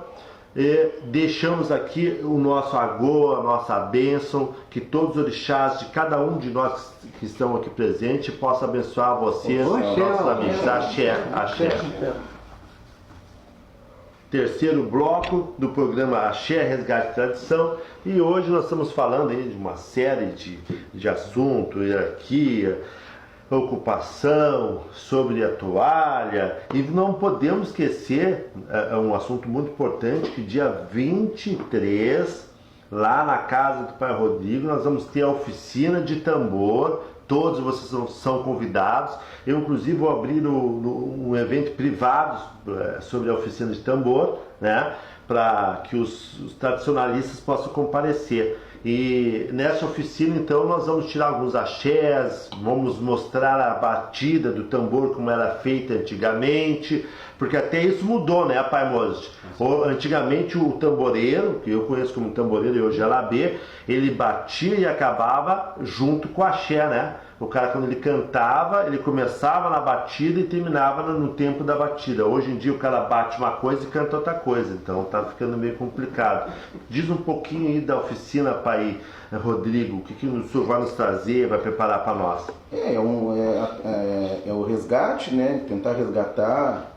E deixamos aqui o nosso agô, a nossa bênção, que todos os orixás de cada um de nós que estão aqui presentes possam abençoar vocês, nossos amigos. Axé, axé. Terceiro bloco do programa Axé, Resgate e Tradição, e hoje nós estamos falando aí de uma série de assuntos, hierarquia, ocupação, sobre a toalha, e não podemos esquecer, é um assunto muito importante, que dia 23, lá na casa do Pai Rodrigo, nós vamos ter a oficina de tambor. Todos vocês são convidados. Eu, inclusive, vou abrir um evento privado sobre a oficina de tambor, né, para que os tradicionalistas possam comparecer. E nessa oficina, então, nós vamos tirar alguns axés, vamos mostrar a batida do tambor como era feita antigamente, porque até isso mudou, né, Pai Moses? Antigamente o tamboreiro, que eu conheço como tamboreiro e hoje é labê, ele batia e acabava junto com o axé, né? O cara, quando ele cantava, ele começava na batida e terminava no tempo da batida. Hoje em dia o cara bate uma coisa e canta outra coisa, então tá ficando meio complicado. Diz um pouquinho aí da oficina, Pai Rodrigo, o que o senhor vai nos trazer, vai preparar para nós? É o resgate, né? Tentar resgatar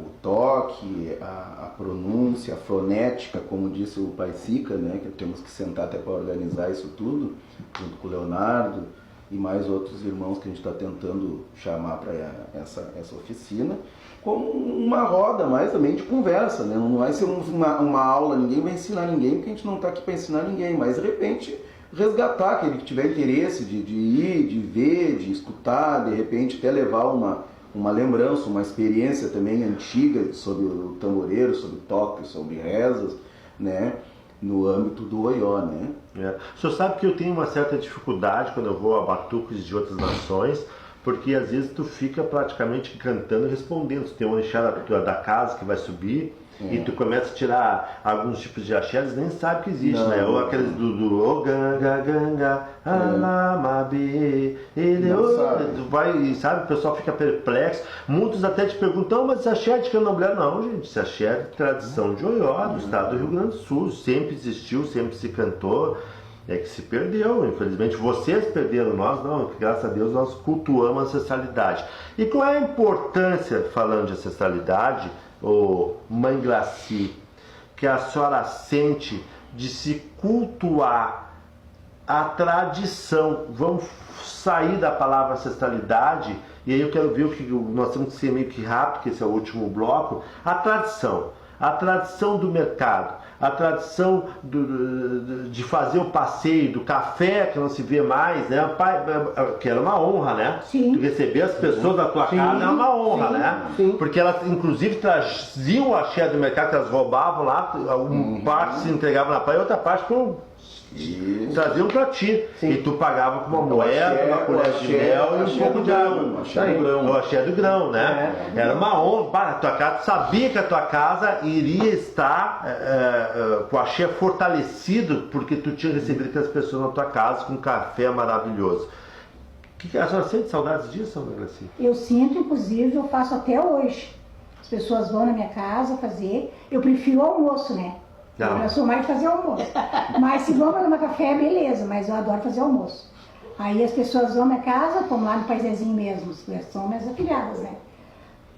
o toque, a pronúncia, a fonética, como disse o Pai Sica, né? Que temos que sentar até para organizar isso tudo, junto com o Leonardo. e mais outros irmãos que a gente está tentando chamar para essa oficina, como uma roda mais também de conversa, né? Não vai ser uma aula, ninguém vai ensinar ninguém, porque a gente não está aqui para ensinar ninguém, mas de repente resgatar aquele que tiver interesse de ir, de ver, de escutar, de repente até levar uma lembrança, uma experiência também antiga sobre o tamboreiro, sobre toque, sobre rezas, né? No âmbito do Oió, né? O senhor sabe que eu tenho uma certa dificuldade quando eu vou a batuques de outras nações, porque às vezes tu fica praticamente cantando e respondendo. Tu tem um axé da casa que vai subir e tu começa a tirar alguns tipos de axé, eles nem sabem que existe, né? Ou aqueles do o ganga ganga alamabe, tu vai e sabe, o pessoal fica perplexo. Muitos até te perguntam, mas esse axé é de candomblé? Não, gente, esse axé é de tradição de Oió, do estado do Rio Grande do Sul, sempre existiu, sempre se cantou. É que se perdeu, infelizmente. Vocês perderam, nós não. Graças a Deus nós cultuamos a ancestralidade. E qual é a importância, falando de ancestralidade, Mãe Graci, que a senhora sente de se cultuar a tradição? Vamos sair da palavra ancestralidade, e aí eu quero ver o que nós temos que ser meio que rápido, que esse é o último bloco. A tradição do mercado, a tradição de fazer o passeio, do café que não se vê mais, né? Que era uma honra, né? Sim. Tu receber as pessoas da tua casa era uma honra, né? Sim. Porque elas inclusive traziam o axé do mercado, que elas roubavam lá, uma parte se entregava na praia e outra parte traziam pra ti. Sim. E tu pagava com uma moeda, uma colher de mel e um pouco de água. O axé do grão, né? Era uma honra. A tua casa, tu sabia que a tua casa iria estar com o axé fortalecido, porque tu tinha recebido aquelas pessoas na tua casa com um café maravilhoso. A senhora sente saudades disso, Ana Graci? Eu sinto, inclusive, eu faço até hoje. As pessoas vão na minha casa fazer. Eu prefiro o almoço, né? Não. Eu sou mais de fazer almoço. Mas se vão para tomar café, beleza, mas eu adoro fazer almoço. Aí as pessoas vão na minha casa, como lá no Paizezinho mesmo, são minhas afilhadas, né?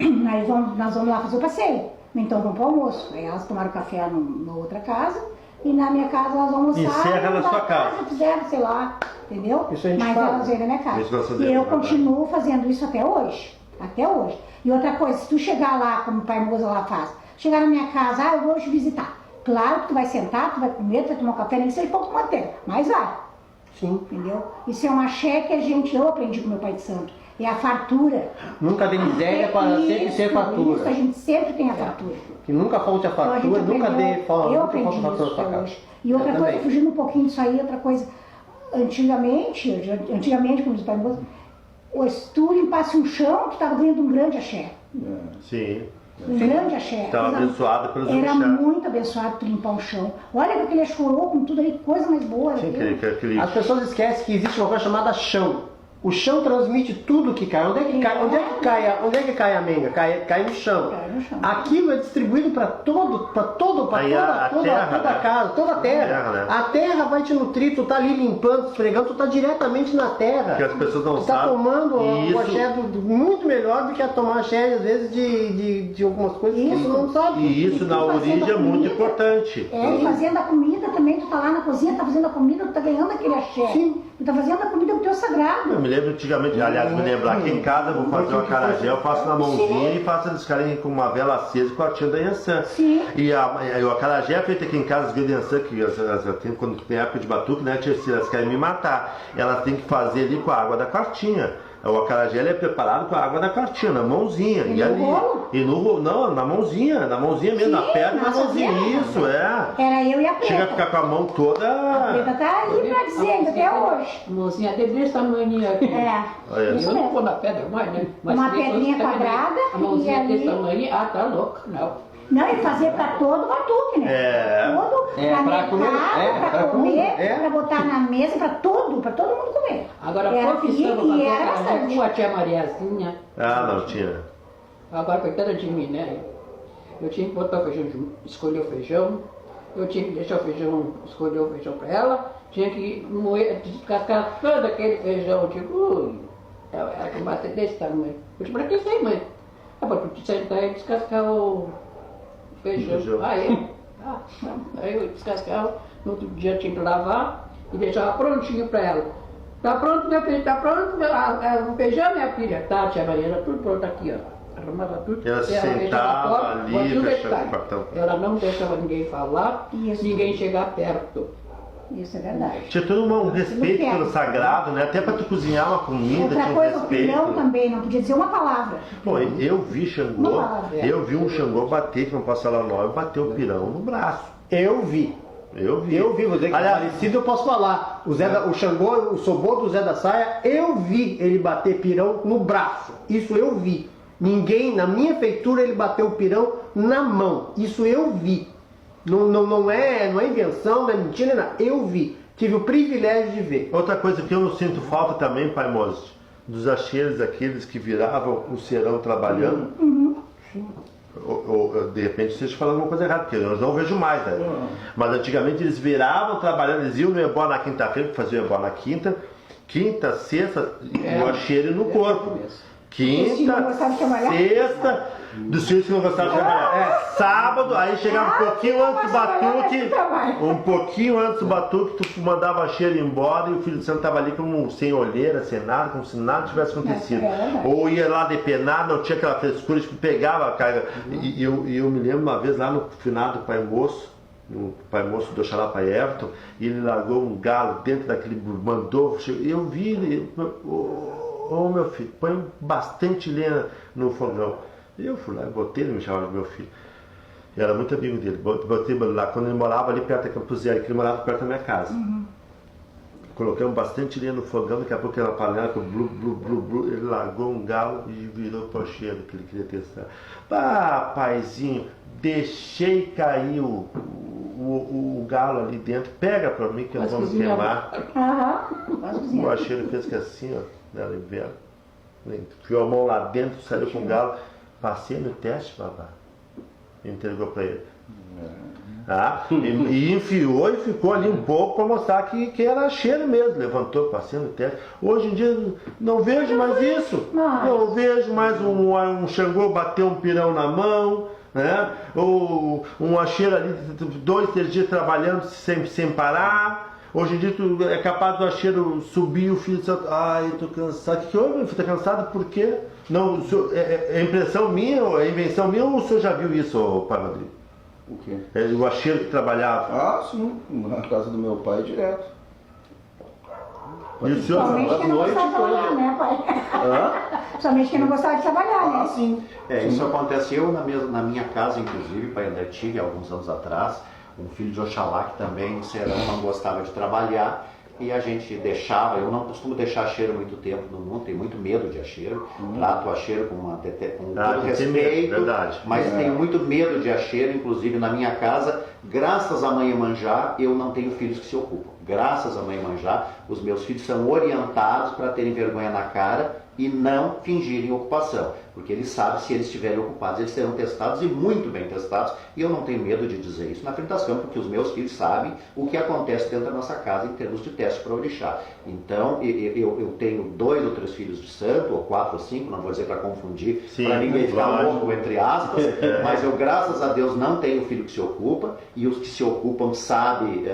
Aí nós vamos lá fazer o passeio. Então vamos para o almoço. Aí elas tomaram café na outra casa e na minha casa elas vão almoçar. Encerra na sua casa. Fizeram, sei lá, entendeu? Isso a gente Mas faz. elas vêm na minha casa. Isso nós E fazemos, eu verdade. continuo fazendo isso até hoje. Até hoje. E outra coisa, se tu chegar lá, como o pai Moza lá faz, chegar na minha casa, eu vou te visitar. Claro que tu vai sentar, tu vai comer, tu vai tomar um café, nem que seja pouco de manteiga, mas vai. Sim. Entendeu? Isso é um axé que eu aprendi com meu pai de santo. É a fartura. Nunca dê miséria para sempre ter Isso, fartura. a gente sempre tem a fartura. Que nunca falte a Então, a fartura, gente nunca aprendeu- dê fome, Eu nunca aprendi falte a fartura isso na sua até casa. hoje. E outra Eu coisa, também. fugindo um pouquinho disso aí, outra coisa. Antigamente, como diz o pai Moza, se tu limpasse um chão, tu estava ganhando um grande axé. Sim. Um grande axé. Estava Coisa- abençoado pelos Era orixás. muito abençoado tu limpar o chão. Olha que aquele chorou com tudo ali, coisa mais boa. Sim, aquilo. aquele As pessoas esquecem que existe uma coisa chamada chão. O chão transmite tudo que cai. Onde é que cai a menga? Cai no chão. Cai no chão. Aquilo é distribuído para toda Aí a terra, a né? casa, toda a terra. né? A terra vai te nutrir, tu tá ali limpando, esfregando, tu tá diretamente na terra. Que as pessoas não Tu tá sabem. tomando E um axé muito melhor do que a tomar axé, às vezes, de algumas coisas que Isso. tu não sabe. E isso na origem é muito importante. É, e fazendo a comida também, tu tá lá na cozinha, tá fazendo a comida, tu tá ganhando aquele axé. Sim. Tu tá fazendo a comida pro teu sagrado. Eu me lembro antigamente, aliás, me lembrar que em casa eu vou fazer uma acarajé, eu faço na mãozinha e faço eles ficarem com uma vela acesa com a tia da Yansan. Sim. E o acarajé é feito aqui em casa, as vias da Yansan, que quando tem época de batuque, né, tia, se elas querem me matar, elas têm que fazer ali com a água da quartinha. O acarajé ele é preparado com a água da quartinha, na mãozinha. E no ali, rolo? E no rolo, não, na mãozinha mesmo, na Sim, perna e na nós mãozinha. fazemos. Isso, é. Era eu e a Chega a preta. ficar com a mão A toda. preta tá aí pra dizer ainda até hoje. A mocinha dele desse tamanho aqui. É, Olha isso Eu não mesmo. vou na pedra mais, né? Uma tem pedrinha outros também. quadrada A mãozinha e desse ali- tamanho, tá louca, não. Não, e fazer pra todo o batuque, né? É. Todo, É, pra mercado, comer, pra pra comer, tudo, é. pra botar na mesa, pra todo mundo comer. Agora, a Era profissão feliz e pra era fazer bastante. com a tia Mariazinha. Ah, não tinha. Agora, coitada de mim, né? Eu tinha que botar o feijão, escolher o feijão, eu tinha que deixar o feijão, escolher o feijão pra ela, tinha que moer, descascar todo aquele feijão, tipo, ui, ela com base desse tamanho. Eu disse, pra que isso aí, mãe? Ah, pra tu sentar e descascar o feijão. Feijão. Aí eu descascava, no outro dia eu tinha que lavar e deixava prontinho pra ela. Tá pronto, meu filho, tá pronto o feijão, minha filha? Tá, tia Maria, era tudo pronto aqui, ó. Arrumava tudo. Ela se sentava ali, fechava o portão. Ela não deixava ninguém falar, Isso. ninguém chegar perto. Isso é verdade. Tinha todo um respeito pelo sagrado, né? Até para tu cozinhar uma comida, Outra tinha um coisa, o respeito. pilão também, não podia dizer uma palavra. Pô, eu vi Xangô, Uma palavra. eu vi um Xangô bater, que não passa lá 9, bateu o pirão no braço. Eu vi. Eu vi. Eu vi, vou dizer que Aliás, parecido eu posso falar. O Xangô, o sobô do Zé da Saia, eu vi ele bater pirão no braço. Isso eu vi. Ninguém, na minha feitura, ele bateu o pirão na mão. Isso eu vi. Não é invenção, não é mentira, não. Eu vi. Tive o privilégio de ver. outra coisa que eu não sinto falta também, Pai Moses, dos acheiros, aqueles que viravam o serão trabalhando. Ou, de repente vocês falam alguma coisa errada, porque eu não vejo mais, né? Mas antigamente eles viravam trabalhando, eles iam no ebó na quinta-feira, faziam ebó na quinta, sexta, o acheiro no corpo. Os filhos Quinta, não gostavam de trabalhar? sexta, dos filhos que não gostavam de trabalhar. Sábado, aí chegava um pouquinho antes do batuque, tu mandava a cheiro embora e o filho de santo estava ali como sem olheira, sem nada, como se nada tivesse acontecido. Ou ia lá depenar, não tinha aquela frescura, tipo, pegava a carga. E eu me lembro uma vez lá no final do Pai Moço, o Pai Moço do Oxalá Pai Everton, e ele largou um galo dentro daquele, mandou, eu vi ele, ô meu filho, põe bastante lenha no fogão. Eu fui lá, botei, ele me chamava de meu filho. Eu era muito amigo dele. Botei lá, quando ele morava ali perto da Campos Zero, que ele morava perto da minha casa. Colocamos bastante lenha no fogão, daqui a pouco aquela panela com blu, blu, blu, blu, ele largou um galo e virou para o cheiro que ele queria testar. Ah, paizinho, deixei cair o galo ali dentro, pega para mim que nós vamos queimar. O acheiro fez que assim, ó, nela inverno. Enfiou a mão lá dentro, saiu com o galo, passei no teste, babá. Entregou para ele. E enfiou e ficou ali um pouco para mostrar que era cheiro mesmo. Levantou, passei no teste. Hoje em dia não vejo mais isso. Não vejo mais um Xangô bater um pirão na mão, né? Ou um acheiro ali 2, 3 dias trabalhando sem parar. Hoje em dia tu é capaz do acheiro subir o filho de santo. Ai, eu tô cansado. O que houve? Meu filho tá cansado por quê? Não, é impressão minha, é invenção minha ou o senhor já viu isso, Pai Rodrigo? O quê? O acheiro que trabalhava. Ah, sim. Na casa do meu pai direto. E o senhor? Somente quem não gostava de trabalhar, né, pai? Somente quem não gostava de trabalhar, né? Sim. Isso aconteceu na minha casa, inclusive, Pai André, tive alguns anos atrás, um filho de Oxalá que também no serão não gostava de trabalhar e a gente deixava, eu não costumo deixar acheiro muito tempo no mundo, tenho muito medo de acheiro, trato o acheiro com todo respeito, mas tenho muito medo de acheiro, inclusive na minha casa, graças à Mãe Iemanjá, eu não tenho filhos que se ocupam. Graças à Mãe Iemanjá, os meus filhos são orientados para terem vergonha na cara e não fingirem ocupação, porque eles sabem se eles estiverem ocupados, eles serão testados e muito bem testados, e eu não tenho medo de dizer isso na frente das câmeras, porque os meus filhos sabem o que acontece dentro da nossa casa em termos de teste para orixá. Então, eu tenho 2 ou 3 filhos de santo, ou 4 ou 5, não vou dizer para confundir, para ninguém ficar louco, entre aspas, mas eu, graças a Deus, não tenho filho que se ocupa, e os que se ocupam sabem...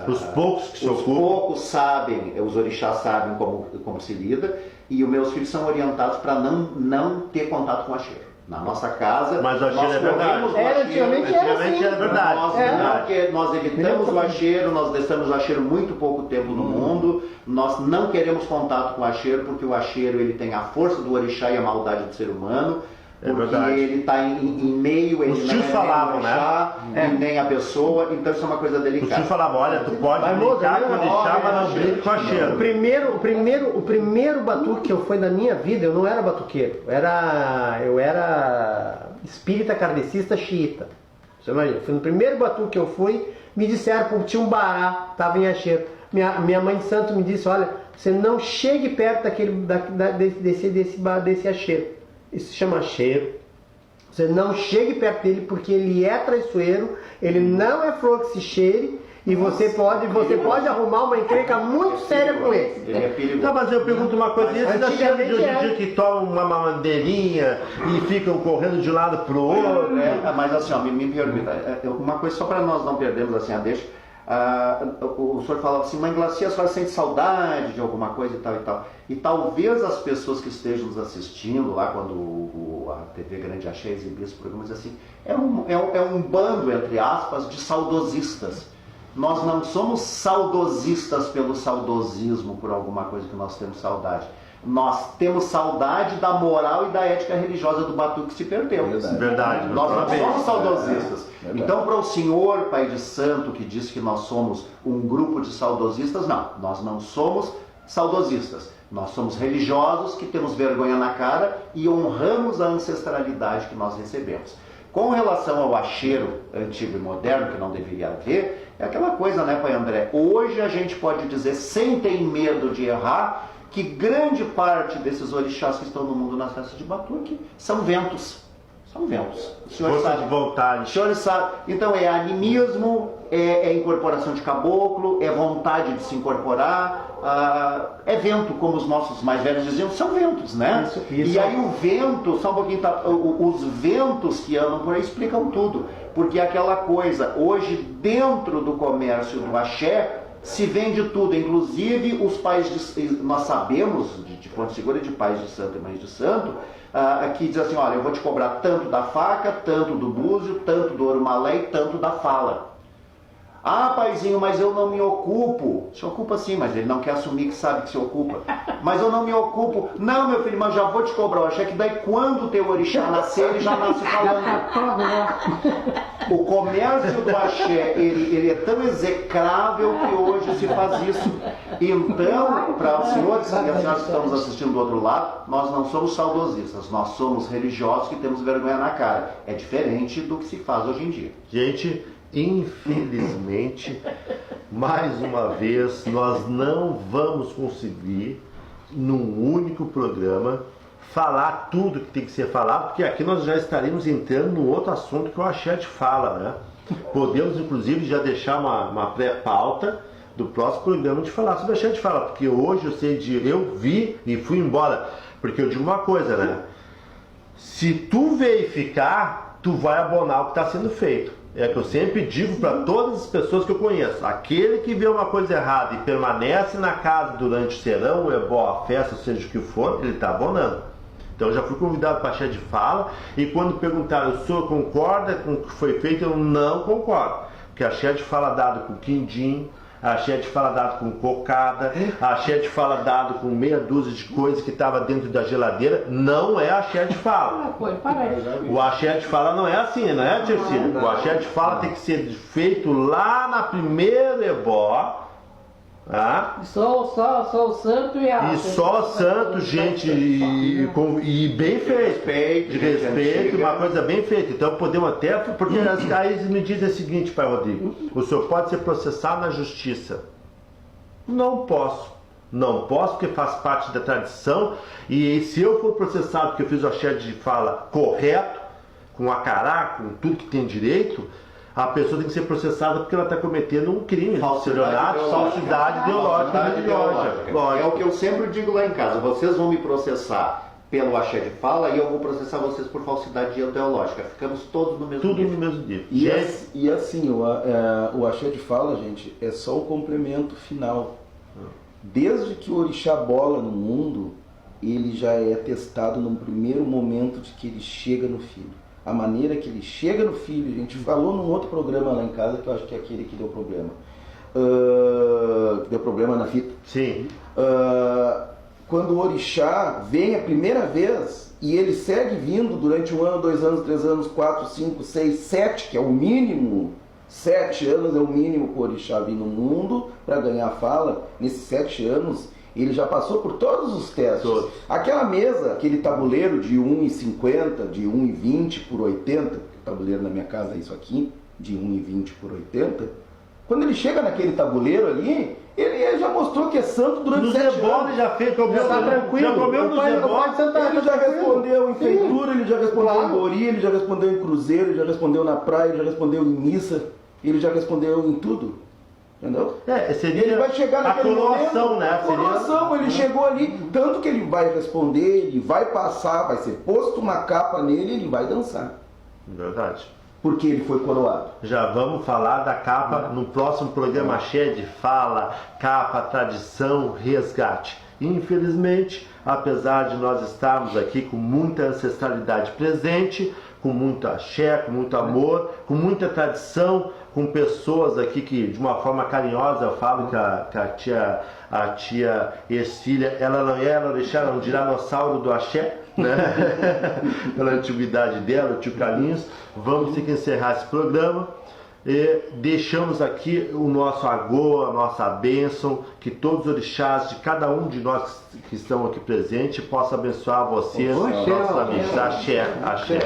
Os poucos que se ocupam. Os poucos sabem, os orixás sabem como se lida, e os meus filhos são orientados para não ter contato com o acheiro. Na nossa casa, mas o acheiro é verdade. Antigamente era assim. É verdade. Nós evitamos o acheiro, nós deixamos o acheiro muito pouco tempo no mundo, nós não queremos contato com o acheiro, porque o acheiro ele tem a força do orixá e a maldade do ser humano. Porque ele está em meio, ele não falavam, orixá, e nem a pessoa, então isso é uma coisa delicada. Os tios falavam, olha, tu pode brincar com orixá, mas não brinque com acheiro. O primeiro batuque que eu fui na minha vida, eu não era batuqueiro, eu era espírita kardecista xiita. Você imagina, foi no primeiro batuque que eu fui, me disseram que tinha um bará, estava em acheiro. Minha mãe de santo me disse, olha, você não chegue perto desse acheiro. Isso se chama acheiro. Você não chegue perto dele porque ele é traiçoeiro, ele não é flor que se cheire e você pode arrumar uma encrenca muito séria com ele. Ele é perigoso. Não, mas eu pergunto uma coisa, esses acheros de hoje em dia que tomam uma mamandeirinha e ficam correndo de um lado para o outro. Mas assim, ó, me permita, uma coisa só para nós não perdermos assim, deixa. O senhor falava assim, Mãe Glacia, a senhora sente saudade de alguma coisa e tal e tal. E talvez as pessoas que estejam nos assistindo lá quando a TV Grande Axé exibia esse programa, dizem assim, é um bando, entre aspas, de saudosistas. Nós não somos saudosistas pelo saudosismo, por alguma coisa que nós temos saudade. Nós temos saudade da moral e da ética religiosa do Batuque que se perdeu. Verdade. Nós não somos saudosistas. Verdade. Então, para o senhor, pai de santo, que diz que nós somos um grupo de saudosistas, não. Nós não somos saudosistas. Nós somos religiosos que temos vergonha na cara e honramos a ancestralidade que nós recebemos. Com relação ao axeiro antigo e moderno, que não deveria haver, é aquela coisa, né, pai André? Hoje a gente pode dizer, sem ter medo de errar, que grande parte desses orixás que estão no mundo nas festas de Batuque são ventos. São ventos. O senhor Força sabe. de vontade. O senhor sabe. Então é animismo, é incorporação de caboclo, é vontade de se incorporar, é vento, como os nossos mais velhos diziam, são ventos, né? Isso. E aí o vento, só um pouquinho, os ventos que andam por aí explicam tudo. Porque aquela coisa, hoje dentro do comércio do axé, se vende tudo, inclusive os pais nós sabemos, de fonte segura, de pais de santo e mães de santo, que diz assim, olha, eu vou te cobrar tanto da faca, tanto do búzio, tanto do orumalé e tanto da fala. Ah, paizinho, mas eu não me ocupo. Se ocupa sim, mas ele não quer assumir que sabe que se ocupa. Mas eu não me ocupo. Não, meu filho, mas já vou te cobrar. Eu achei que daí quando o teu orixá nascer, ele já nasce falando. O comércio do axé, ele é tão execrável que hoje se faz isso. Então, para os senhores e as senhoras que estão nos assistindo do outro lado, nós não somos saudosistas, nós somos religiosos que temos vergonha na cara. É diferente do que se faz hoje em dia. Gente, infelizmente, mais uma vez, nós não vamos conseguir, num único programa, falar tudo que tem que ser falado, porque aqui nós já estaremos entrando no outro assunto que o axé te fala, né? Podemos, inclusive, já deixar uma pré-pauta do próximo programa de falar sobre o axé te fala, porque hoje eu vi e fui embora, porque eu digo uma coisa, né? Se tu verificar, tu vai abonar o que está sendo feito. É que eu sempre digo para todas as pessoas que eu conheço, aquele que vê uma coisa errada e permanece na casa durante o serão, o ebó, a festa, seja o que for, ele está abonando. Então eu já fui convidado para a axé de fala, e quando perguntaram, o senhor concorda com o que foi feito, eu não concordo. Porque a axé de fala dado com quindim, a axé de fala dado com cocada, a axé de fala dado com meia dúzia de coisas que estava dentro da geladeira, não é axé de fala. O axé de fala não é assim, não é, Tircílio? O axé de fala tem que ser feito lá na primeira ebó. Ah? Só o santo e a... E só santo, gente, e bem feito, de respeito, uma coisa bem feita. Então podemos até, porque aí me dizem o seguinte, pai Rodrigo, o senhor pode ser processado na justiça. Não posso porque faz parte da tradição, e se eu for processado porque eu fiz o axé de fala correto, com a cará, com tudo que tem direito, a pessoa tem que ser processada porque ela está cometendo um crime, falsidade ideológica religiosa. É o que eu sempre digo lá em casa, vocês vão me processar pelo axé de fala e eu vou processar vocês por falsidade ideológica. Ficamos todos no mesmo nível. No mesmo nível. E assim, o axé de fala, gente, é só o complemento final. Desde que o orixá bola no mundo, ele já é testado no primeiro momento de que ele chega no filho. A maneira que ele chega no filho, a gente falou num outro programa lá em casa, que eu acho que é aquele que deu problema. Deu problema na fita. Sim. Quando o orixá vem a primeira vez e ele segue vindo durante 1 ano, 2 anos, 3 anos, 4, 5, 6, 7, que é o mínimo, 7 anos é o mínimo que o orixá vir no mundo para ganhar fala. Nesses 7 anos, ele já passou por todos os testes. Aquela mesa, aquele tabuleiro de 1,50, de 1,20 por 80, o tabuleiro na minha casa é isso aqui, de 1,20 por 80, quando ele chega naquele tabuleiro ali, ele já mostrou que é santo durante 7 anos. Ele já fez, tá tranquilo. Já comeu no Ele já respondeu em feitura, ele já respondeu em Bori, ele já respondeu em cruzeiro, ele já respondeu na praia, ele já respondeu em missa, ele já respondeu em tudo. Entendeu? Seria ele vai chegar naquele coroação, momento, né? A coroação, ele chegou ali, tanto que ele vai responder, ele vai passar, vai ser posto uma capa nele, ele vai dançar. Verdade. porque ele foi coroado. Já vamos falar da capa no próximo programa cheio de fala, capa, tradição, resgate. Infelizmente, apesar de nós estarmos aqui com muita ancestralidade presente, com muito axé, com muito amor, com muita tradição, com pessoas aqui que de uma forma carinhosa eu falo que a tia ex-filha, ela não é, ela deixaram um dinossauro do axé, né? Pela antiguidade dela, o tio Carlinhos. Vamos ter que encerrar esse programa. E deixamos aqui o nosso agô, a nossa bênção, que todos os orixás de cada um de nós que estão aqui presentes possam abençoar vocês, nossos amigos. Axé, axé.